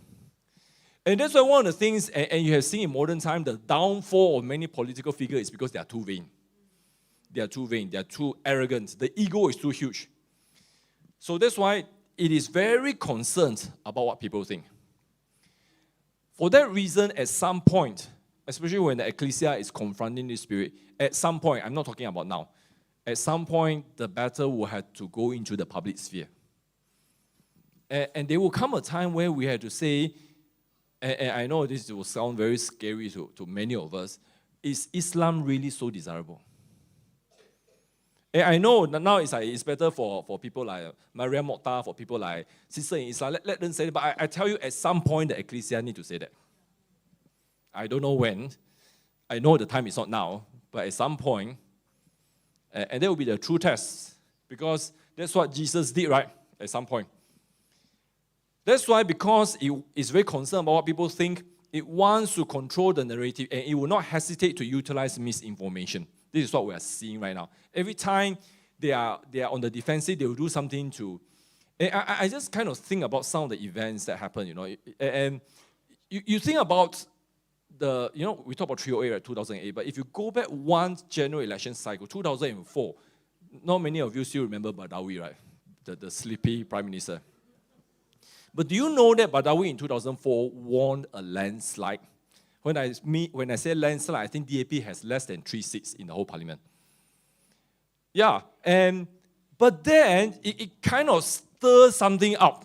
And that's why one of the things, and you have seen in modern time, the downfall of many political figures is because they are too vain. They are too vain. They are too arrogant. The ego is too huge. So that's why it is very concerned about what people think. For that reason, at some point, especially when the ecclesia is confronting this spirit, at some point, I'm not talking about now, at some point, the battle will have to go into the public sphere. And there will come a time where we have to say, and I know this will sound very scary to many of us, is Islam really so desirable? And I know that now it's better for people like Maria Motta, for people like Sister in Islam, let them say it. But I tell you, at some point, the ecclesia need to say that. I don't know when. I know the time is not now, but at some point, and that will be the true test, because that's what Jesus did, right? At some point. That's why, because it is very concerned about what people think, it wants to control the narrative, and it will not hesitate to utilize misinformation. This is what we are seeing right now. Every time they are on the defensive, they will do something to... And I just kind of think about some of the events that happen, and you think about we talk about 308, right, 2008, but if you go back one general election cycle, 2004, not many of you still remember Badawi, right? The sleepy prime minister. But do you know that Badawi in 2004 won a landslide? When I say landslide, I think DAP has less than 3 seats in the whole parliament. Yeah, but then it kind of stirs something up.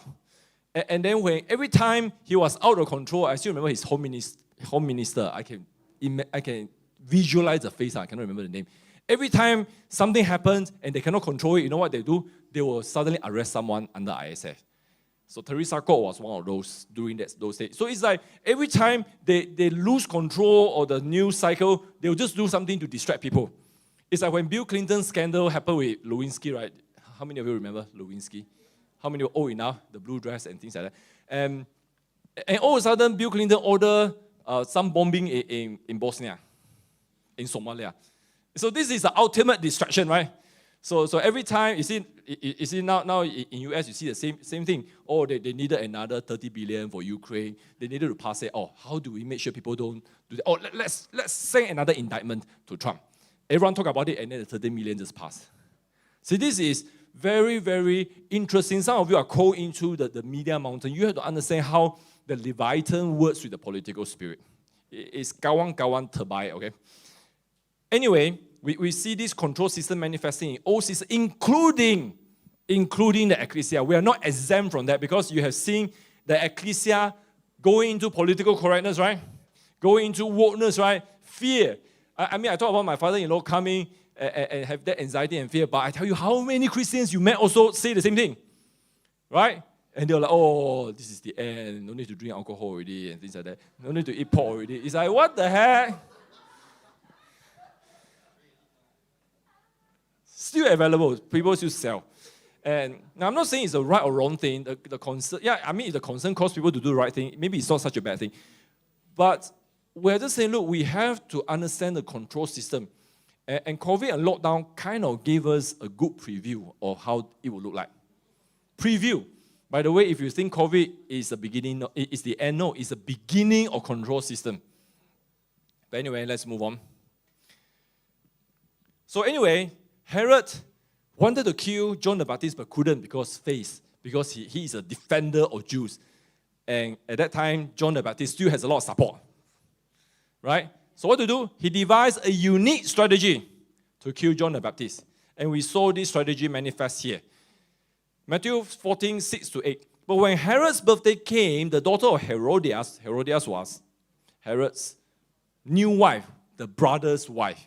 And then every time he was out of control, I still remember his home minister. I can visualize the face. I cannot remember the name. Every time something happens and they cannot control it, you know what they do? They will suddenly arrest someone under ISF. So Teresa Kok was one of those during those days. So it's like every time they lose control of the news cycle, they'll just do something to distract people. It's like when Bill Clinton's scandal happened with Lewinsky, right? How many of you remember Lewinsky? How many were old enough? The blue dress and things like that. And all of a sudden, Bill Clinton ordered some bombing in Bosnia, in Somalia. So this is the ultimate distraction, right? So every time, you see now in US, you see the same thing. Oh, they needed another 30 billion for Ukraine. They needed to pass it. Oh, how do we make sure people don't do that? Oh, let's send another indictment to Trump. Everyone talk about it, and then the 30 million just passed. See, this is very, very interesting. Some of you are called into the media mountain. You have to understand how the Leviathan works with the political spirit. It's kawan-kawan terbaik, okay? Anyway, we see this control system manifesting in all systems, including the ecclesia. We are not exempt from that, because you have seen the ecclesia going into political correctness, right? Going into wokeness, right? Fear. I talk about my father-in-law coming and have that anxiety and fear, but I tell you, how many Christians you met also say the same thing, right? And they're like, oh, this is the end. No need to drink alcohol already and things like that. No need to eat pork already. It's like, what the heck? Still available. People still sell. And now I'm not saying it's a right or wrong thing. The concern, if the concern causes people to do the right thing, maybe it's not such a bad thing. But we're just saying, look, we have to understand the control system. And COVID and lockdown kind of gave us a good preview of how it will look like. Preview. By the way, if you think COVID is the beginning, no, it's the end, no, it's the beginning of control system. But anyway, let's move on. So anyway, Herod wanted to kill John the Baptist but couldn't because he is a defender of Jews. And at that time, John the Baptist still has a lot of support. Right? So what to do? He devised a unique strategy to kill John the Baptist. And we saw this strategy manifest here. Matthew 14, 6-8. But when Herod's birthday came, the daughter of Herodias was Herod's new wife, the brother's wife.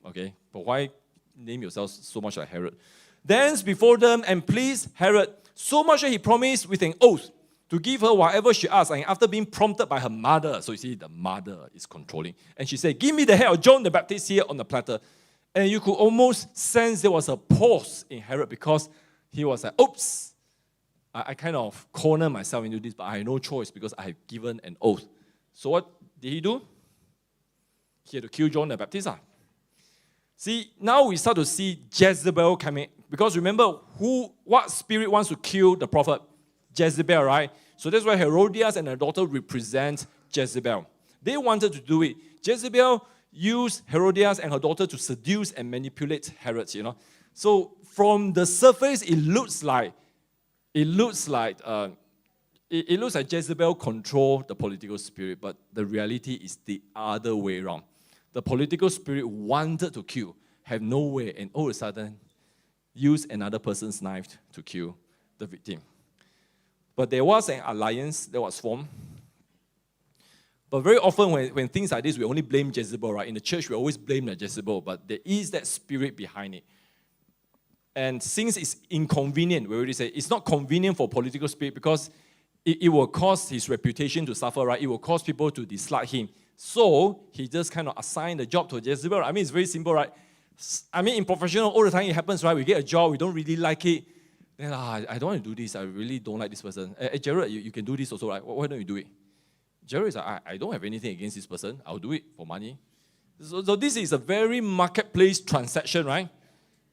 Okay? But why name yourself so much like Herod? Danced before them and pleased Herod so much that he promised with an oath to give her whatever she asked. And after being prompted by her mother, so you see, the mother is controlling. And she said, give me the head of John the Baptist here on the platter. And you could almost sense there was a pause in Herod because he was like, oops, I kind of corner myself into this, but I had no choice because I have given an oath. So what did he do? He had to kill John the Baptist. See, now we start to see Jezebel coming. Because remember, what spirit wants to kill the prophet? Jezebel, right? So that's why Herodias and her daughter represent Jezebel. They wanted to do it. Jezebel used Herodias and her daughter to seduce and manipulate Herod, So from the surface, it looks like Jezebel controlled the political spirit, but the reality is the other way around. The political spirit wanted to kill, have no way, and all of a sudden, use another person's knife to kill the victim. But there was an alliance that was formed. But very often when things like this, we only blame Jezebel, right? In the church, we always blame the Jezebel, but there is that spirit behind it. And since it's inconvenient, we already say it's not convenient for political spirit because it will cause his reputation to suffer, right? It will cause people to dislike him. So he just kind of assigned the job to Jezebel. I mean, it's very simple, right? I mean, in professional, all the time it happens, right? We get a job, we don't really like it. Then, I don't want to do this. I really don't like this person. Hey, Jared, you can do this also, right? Why don't you do it? Jared is like, I don't have anything against this person. I'll do it for money. So this is a very marketplace transaction, right?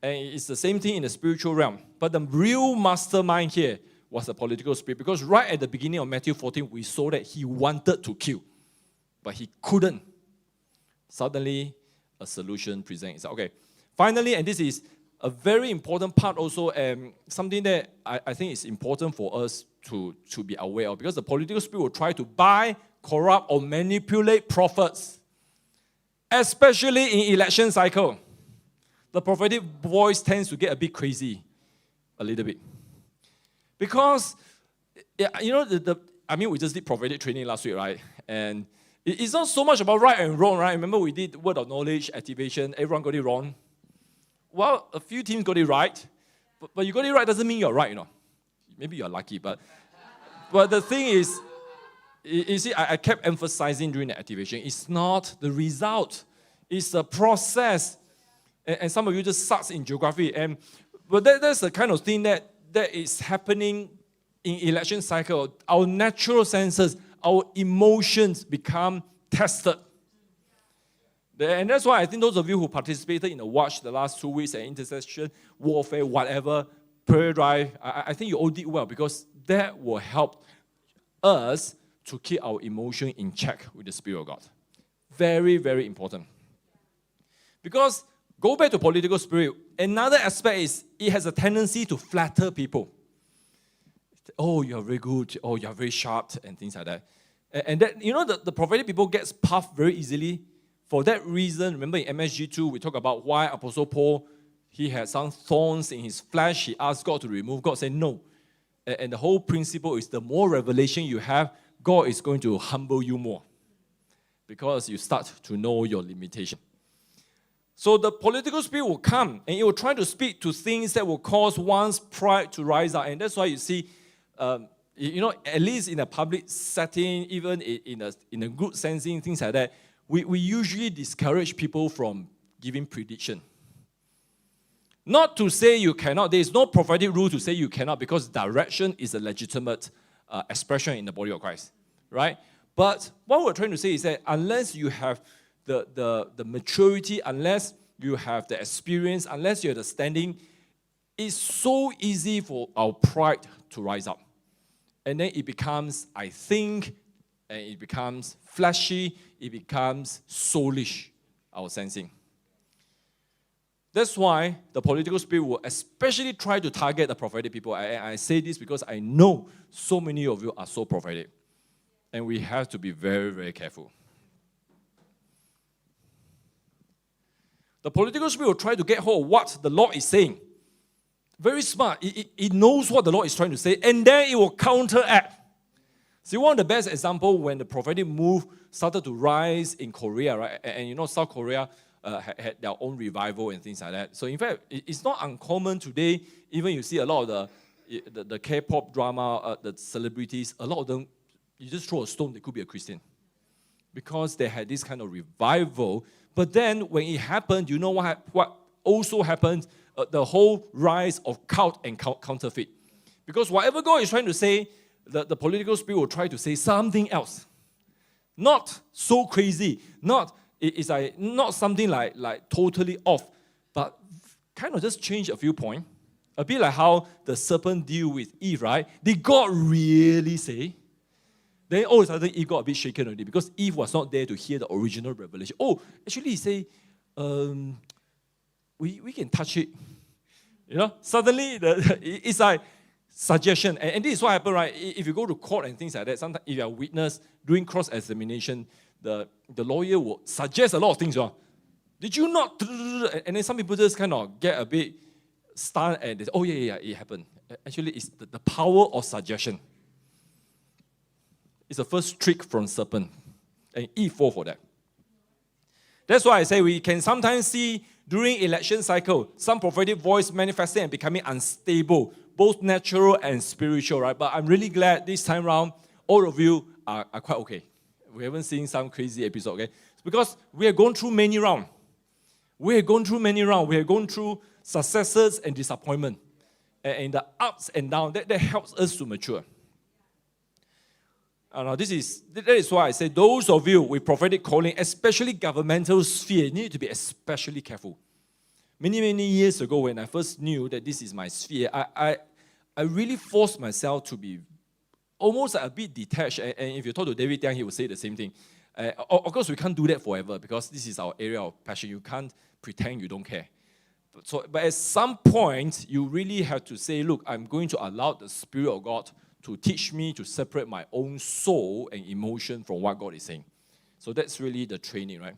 And it's the same thing in the spiritual realm. But the real mastermind here was the political spirit. Because right at the beginning of Matthew 14, we saw that he wanted to kill. But he couldn't. Suddenly, a solution presents itself. Okay. Finally, and this is a very important part also, something that I think is important for us to be aware of. Because the political spirit will try to buy, corrupt, or manipulate prophets. Especially in election cycle. The prophetic voice tends to get a bit crazy. A little bit. Because, you know, we just did prophetic training last week, right? And it's not so much about right and wrong, right? Remember we did word of knowledge, activation, everyone got it wrong. Well, a few teams got it right, but you got it right doesn't mean you're right, you know. Maybe you're lucky, but the thing is, you see, I kept emphasizing during the activation, it's not the result, it's the process. And some of you just sucks in geography. But that's the kind of thing that is happening in election cycle. Our natural senses, our emotions become tested. And that's why I think those of you who participated in the watch the last 2 weeks and intercession, warfare, whatever, prayer drive, I think you all did well because that will help us to keep our emotion in check with the Spirit of God. Very, very important. Because, go back to political spirit, another aspect is it has a tendency to flatter people. Oh, you're very good. Oh, you're very sharp and things like that. And that, you know, the prophetic people gets puffed very easily. For that reason, remember in MSG2, we talk about why Apostle Paul, he had some thorns in his flesh. He asked God to remove. God said no. And the whole principle is the more revelation you have, God is going to humble you more. Because you start to know your limitation. So the political spirit will come and it will try to speak to things that will cause one's pride to rise up. And that's why you see, you know, at least in a public setting, even in a group sensing, things like that, we usually discourage people from giving prediction. Not to say you cannot. There is no prophetic rule to say you cannot because direction is a legitimate expression in the body of Christ. Right? But what we're trying to say is that unless you have the maturity, unless you have the experience, unless you have the standing, it's so easy for our pride to rise up. And then it becomes, I think, and it becomes fleshy, it becomes soulish, our sensing. That's why the political spirit will especially try to target the prophetic people. I say this because I know so many of you are so prophetic. And we have to be very, very careful. The political spirit will try to get hold of what the Lord is saying. Very smart. It knows what the Lord is trying to say, and then it will counteract. See, one of the best examples when the prophetic move started to rise in Korea, right? And you know, South Korea had their own revival and things like that. So in fact, it's not uncommon today. Even you see a lot of the K-pop drama, the celebrities, a lot of them, you just throw a stone, they could be a Christian. Because they had this kind of revival. But then when it happened, you know what also happened? The whole rise of cult and counterfeit. Because whatever God is trying to say, the political spirit will try to say something else. Not so crazy. It's like not something like totally off. But kind of just change a few points. A bit like how the serpent deal with Eve, right? Did God really say? Then all of a sudden Eve got a bit shaken already because Eve was not there to hear the original revelation. Oh, actually he say, we can touch it. You know, suddenly it's like suggestion. And this is what happened, right? If you go to court and things like that, sometimes if you're a witness doing cross-examination, the lawyer will suggest a lot of things. Did you not? And then some people just kind of get a bit stunned and they say, oh yeah, it happened. Actually, it's the power of suggestion. It's the first trick from serpent. And Eve fall for that. That's why I say we can sometimes see During election cycle, some prophetic voice manifesting and becoming unstable, both natural and spiritual, right? But I'm really glad this time around, all of you are quite okay. We haven't seen some crazy episode, okay? Because we have gone through many rounds. We have gone through many rounds. We have gone through successes and disappointment. And the ups and downs, that helps us to mature. That is why I say those of you with prophetic calling, especially governmental sphere, need to be especially careful. Many, many years ago, when I first knew that this is my sphere, I really forced myself to be almost a bit detached. And if you talk to David Tiang, he will say the same thing. Of course, we can't do that forever because this is our area of passion. You can't pretend you don't care. But at some point, you really have to say, look, I'm going to allow the Spirit of God to teach me to separate my own soul and emotion from what God is saying. So that's really the training, right?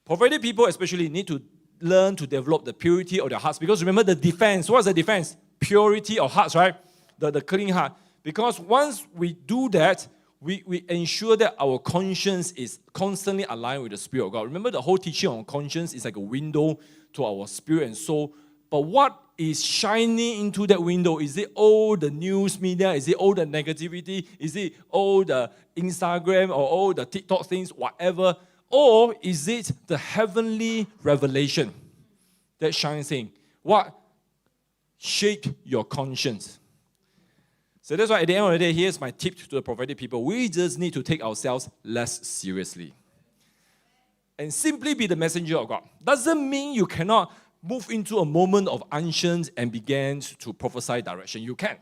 Prophetic people especially need to learn to develop the purity of their hearts. Because remember the defense. What's the defense? Purity of hearts, right? The clean heart. Because once we do that, we ensure that our conscience is constantly aligned with the Spirit of God. Remember the whole teaching on conscience is like a window to our spirit and soul. But what is shining into that window? Is it all the news media? Is it all the negativity? Is it all the Instagram or all the TikTok things, whatever? Or is it the heavenly revelation that shines in? What shaped your conscience? So that's why at the end of the day, here's my tip to the prophetic people. We just need to take ourselves less seriously. And simply be the messenger of God. Doesn't mean you cannot move into a moment of unction and begin to prophesy direction. You can.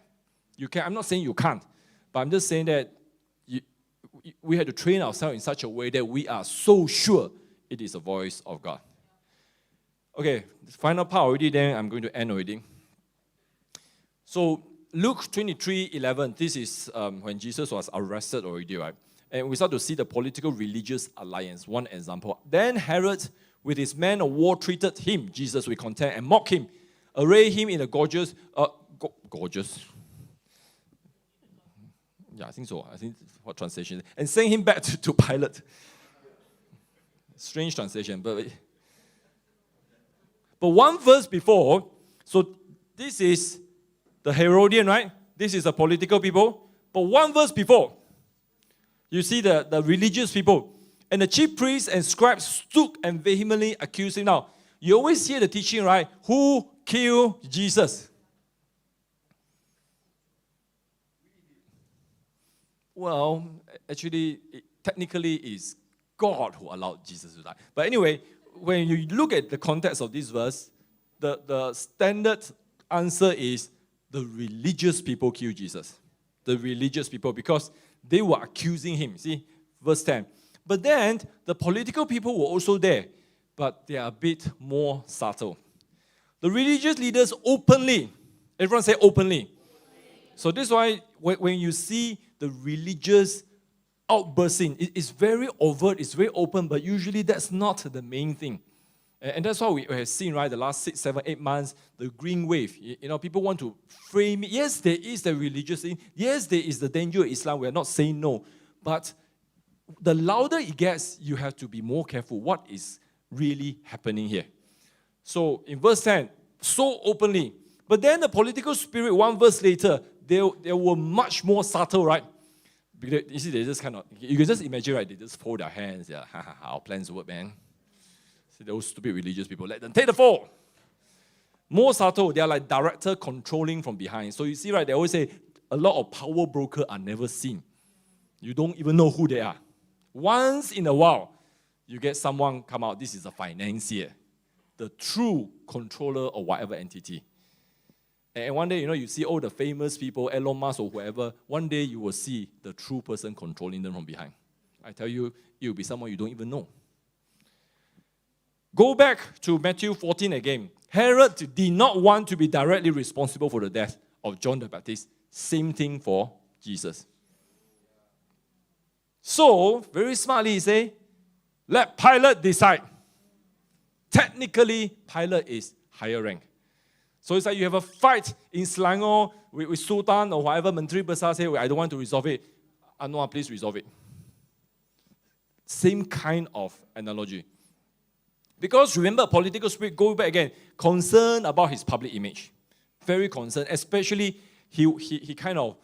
You can. I'm not saying you can't. But I'm just saying that we have to train ourselves in such a way that we are so sure it is the voice of God. Okay, the final part already, then I'm going to end already. So Luke 23:11, this is when Jesus was arrested already, right? And we start to see the political religious alliance. One example. Then Herod, with his men of war, treated him, Jesus, with contempt and mocked him, arrayed him in a gorgeous. Yeah, I think so. I think what translation? And sent him back to Pilate. Strange translation, but one verse before, so this is the Herodian, right? This is the political people. But one verse before, you see the religious people. And the chief priests and scribes stood and vehemently accused him. Now, you always hear the teaching, right? Who killed Jesus? Well, actually, technically, it's God who allowed Jesus to die. But anyway, when you look at the context of this verse, the standard answer is the religious people killed Jesus. The religious people, because they were accusing him. See, verse 10. But then, the political people were also there, but they are a bit more subtle. The religious leaders openly, everyone say openly. So this is why when you see the religious outbursting, it's very overt, it's very open, but usually that's not the main thing. And that's why we have seen, right, the last 6, 7, 8 months, the green wave. You know, people want to frame it. Yes, there is the religious thing. Yes, there is the danger of Islam. We are not saying no. But the louder it gets, you have to be more careful. What is really happening here? So in verse 10, so openly. But then the political spirit, one verse later, they were much more subtle, right? Because, you see, they just kind of, you can just imagine, right? They just fold their hands. Yeah, our plans work, man. Those stupid religious people, let them take the fall. More subtle, they are like director controlling from behind. So you see, right, they always say a lot of power brokers are never seen. You don't even know who they are. Once in a while, you get someone come out, this is a financier, the true controller of whatever entity. And one day, you see all the famous people, Elon Musk or whoever, one day you will see the true person controlling them from behind. I tell you, it will be someone you don't even know. Go back to Matthew 14 again. Herod did not want to be directly responsible for the death of John the Baptist. Same thing for Jesus. So, very smartly he say, let Pilate decide. Technically, Pilate is higher rank. So it's like you have a fight in Selangor with Sultan or whatever, Menteri Besar say, I don't want to resolve it. Anwar, please resolve it. Same kind of analogy. Because remember, political spirit, go back again, concerned about his public image. Very concerned, especially he kind of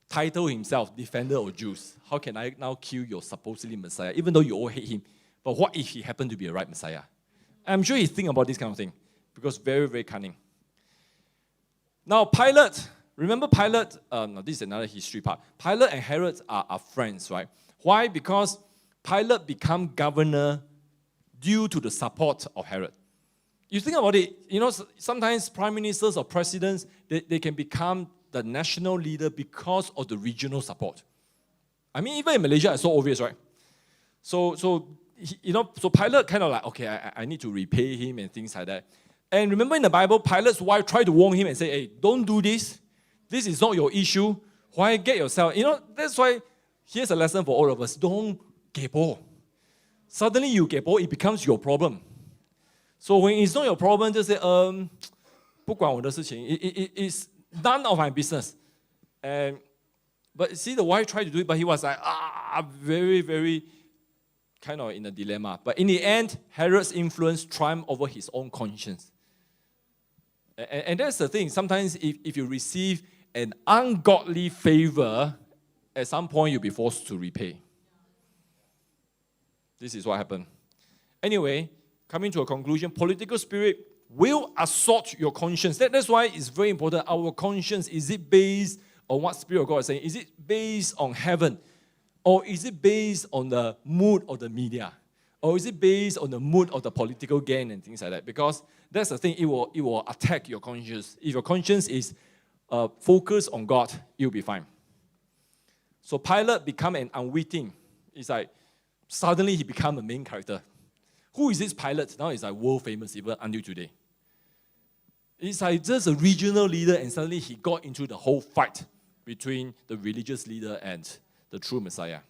titled himself Defender of Jews. How can I now kill your supposedly Messiah, even though you all hate him? But what if he happened to be a right Messiah? I'm sure he think about this kind of thing, because very, very cunning. Now, Pilate, remember Pilate, now this is another history part. Pilate and Herod are friends, right? Why? Because Pilate became governor due to the support of Herod. You think about it, sometimes prime ministers or presidents, they can become the national leader because of the regional support. I mean, even in Malaysia, it's so obvious, right? So Pilate kind of like, okay, I need to repay him and things like that. And remember in the Bible, Pilate's wife tried to warn him and say, hey, don't do this. This is not your issue. Why get yourself? That's why here's a lesson for all of us. Don't kaypoh. Suddenly you kaypoh, it becomes your problem. So when it's not your problem, just say, 不管我的事情. It's none of my business. But see, the wife tried to do it, but he was like, very, very kind of in a dilemma. But in the end, Herod's influence triumphed over his own conscience. And that's the thing. Sometimes if you receive an ungodly favor, at some point you'll be forced to repay. This is what happened. Anyway, coming to a conclusion, political spirit will assault your conscience. That's why it's very important. Our conscience, is it based on what Spirit of God is saying? Is it based on heaven? Or is it based on the mood of the media? Or is it based on the mood of the political gain and things like that? Because that's the thing, it will attack your conscience. If your conscience is focused on God, you'll be fine. So Pilate become an unwitting. It's like, suddenly he become a main character. Who is this Pilate? Now he's like world famous even until today. It's like just a regional leader, and suddenly he got into the whole fight between the religious leader and the true Messiah.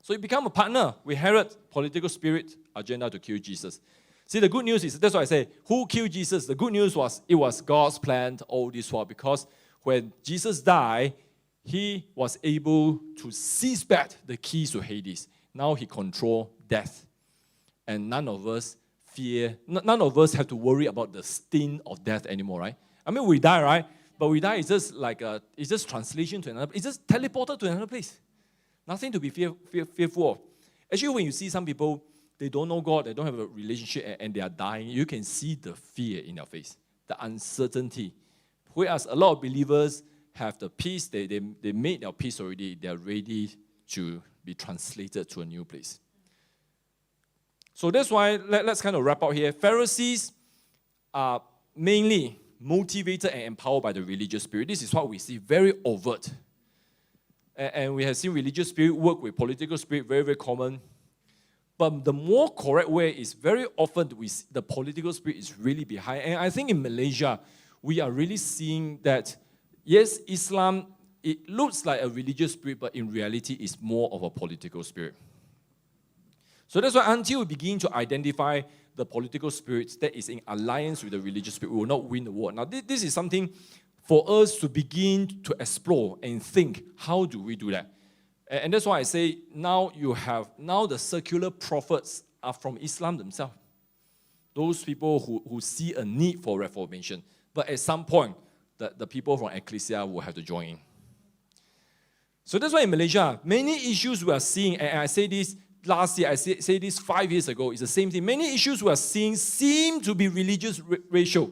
So he became a partner with Herod, political spirit, agenda to kill Jesus. See, the good news is, that's why I say, who killed Jesus? The good news was, it was God's plan all this while, because when Jesus died, he was able to seize back the keys to Hades. Now he controls death. And none of us have to worry about the sting of death anymore, right? I mean, we die, right? But we die is just like it's just translation to another. It's just teleported to another place. Nothing to be fearful of. Actually, when you see some people, they don't know God, they don't have a relationship, and they are dying, you can see the fear in their face, the uncertainty. Whereas a lot of believers have the peace, they made their peace already, they are ready to be translated to a new place. So that's why, let's kind of wrap up here. Pharisees are mainly motivated and empowered by the religious spirit. This is what we see, very overt. And we have seen religious spirit work with political spirit, very, very common. But the more correct way is very often the political spirit is really behind. And I think in Malaysia, we are really seeing that, yes, Islam, it looks like a religious spirit, but in reality, it's more of a political spirit. So that's why until we begin to identify the political spirit that is in alliance with the religious spirit, we will not win the war. Now, this is something for us to begin to explore and think, how do we do that? And that's why I say now the secular prophets are from Islam themselves. Those people who see a need for reformation. But at some point, the people from Ecclesia will have to join in. So that's why in Malaysia, many issues we are seeing, and I say this last year, I say this 5 years ago, it's the same thing. Many issues we are seeing seem to be religious racial.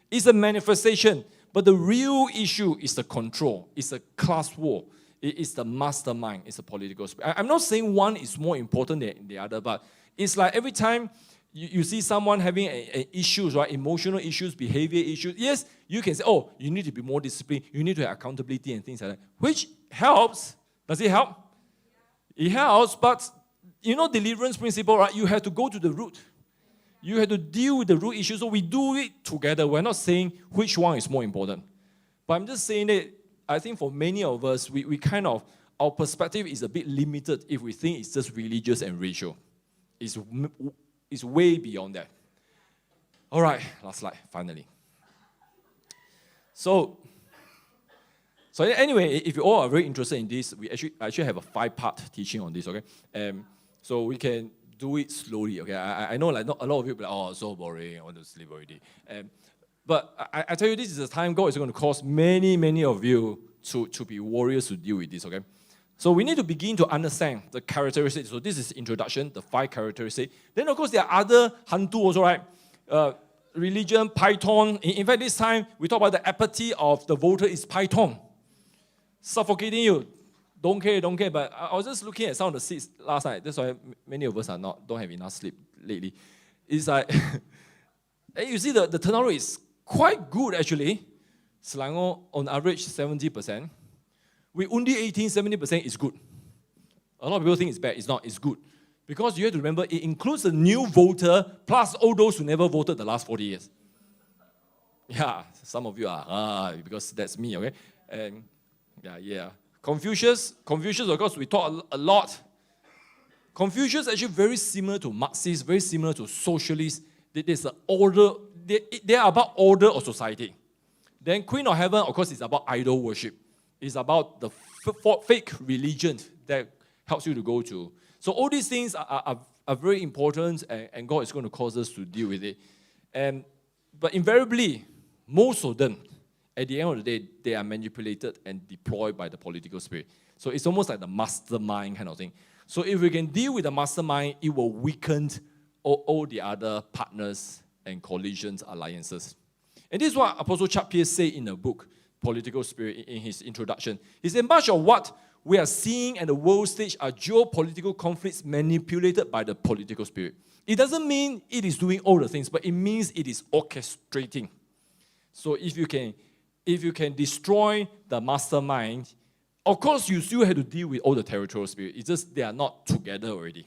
It's a manifestation, but the real issue is the control. It's a class war. It's the mastermind. It's a political spirit. I'm not saying one is more important than the other, but it's like every time you see someone having issues, right? Emotional issues, behavior issues. Yes, you can say, oh, you need to be more disciplined. You need to have accountability and things like that, which helps. Does it help? It helps, but deliverance principle, right? You have to go to the root. You have to deal with the root issue. So we do it together. We're not saying which one is more important. But I'm just saying that I think for many of us, we kind of, our perspective is a bit limited if we think it's just religious and racial. It's way beyond that. All right, last slide, finally. So anyway, if you all are very interested in this, we actually have a 5-part teaching on this, okay? So we can do it slowly, okay? I know like not a lot of you be like, oh, so boring, I want to sleep already. But I tell you, this is the time God is going to cause many of you to be warriors to deal with this, okay? So we need to begin to understand the characteristics. So this is introduction, the 5 characteristics. Then of course there are other hantu also, right? Religion, Python. In fact, this time we talk about the apathy of the voter is Python. Suffocating you. Don't care. But I was just looking at some of the seats last night. That's why many of us don't have enough sleep lately. It's like, you see the turnout rate is quite good actually. Selangor on average 70%. With only 70% is good. A lot of people think it's bad. It's not. It's good. Because you have to remember, it includes the new voter plus all those who never voted the last 40 years. Yeah, some of you are, because that's me, okay? And yeah. Confucius, of course, we talk a lot. Confucius is actually very similar to Marxists, very similar to socialists. There's an order, they are about order of society. Then Queen of Heaven, of course, is about idol worship. It's about the fake religion that helps you to go to. So all these things are very important, and God is going to cause us to deal with it. But invariably, most of them, at the end of the day, they are manipulated and deployed by the political spirit. So it's almost like the mastermind kind of thing. So if we can deal with the mastermind, it will weaken all the other partners and coalitions, alliances. And this is what Apostle Chuck Pierce said in the book, Political Spirit, in his introduction. He said, much of what we are seeing at the world stage are geopolitical conflicts manipulated by the political spirit. It doesn't mean it is doing all the things, but it means it is orchestrating. So if you can destroy the mastermind, of course you still have to deal with all the territorial spirit. It's just they are not together already.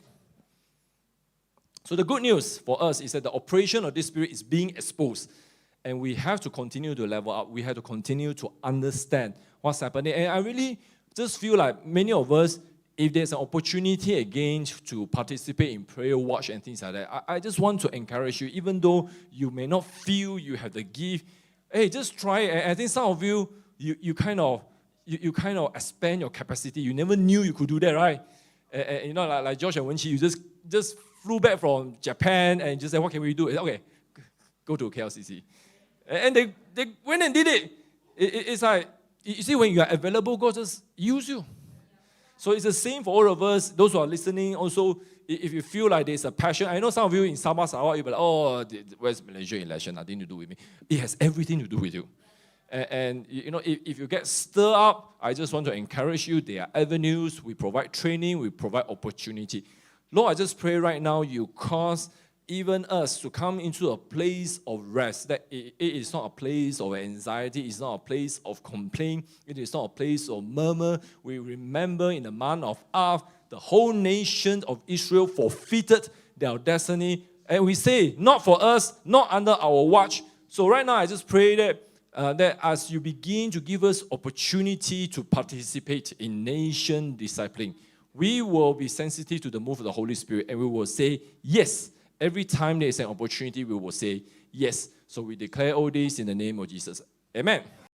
So the good news for us is that the operation of this spirit is being exposed. And we have to continue to level up. We have to continue to understand what's happening. And I really just feel like many of us, if there's an opportunity again to participate in prayer watch and things like that, I just want to encourage you, even though you may not feel you have the gift, hey, just try it. I think some of you, you kind of expand your capacity. You never knew you could do that, right? You know, like Josh and Wenqi, you just flew back from Japan and just said, what can we do? Okay, go to KLCC. And they went and did it. It's like, you see, when you are available, God just use you. So it's the same for all of us. Those who are listening, also, if you feel like there's a passion, I know some of you in Sabah, Sarawak, you'll be like, oh, where's Malaysia election? Nothing to do with me. It has everything to do with you. And you know, if you get stirred up, I just want to encourage you. There are avenues. We provide training. We provide opportunity. Lord, I just pray right now you cause even us to come into a place of rest, that it is not a place of anxiety, it's not a place of complaint, it is not a place of murmur. We remember in the month of Av, the whole nation of Israel forfeited their destiny. And we say, not for us, not under our watch. So right now, I just pray that as you begin to give us opportunity to participate in nation discipling, we will be sensitive to the move of the Holy Spirit, and we will say, yes. Every time there is an opportunity, we will say yes. So we declare all this in the name of Jesus. Amen.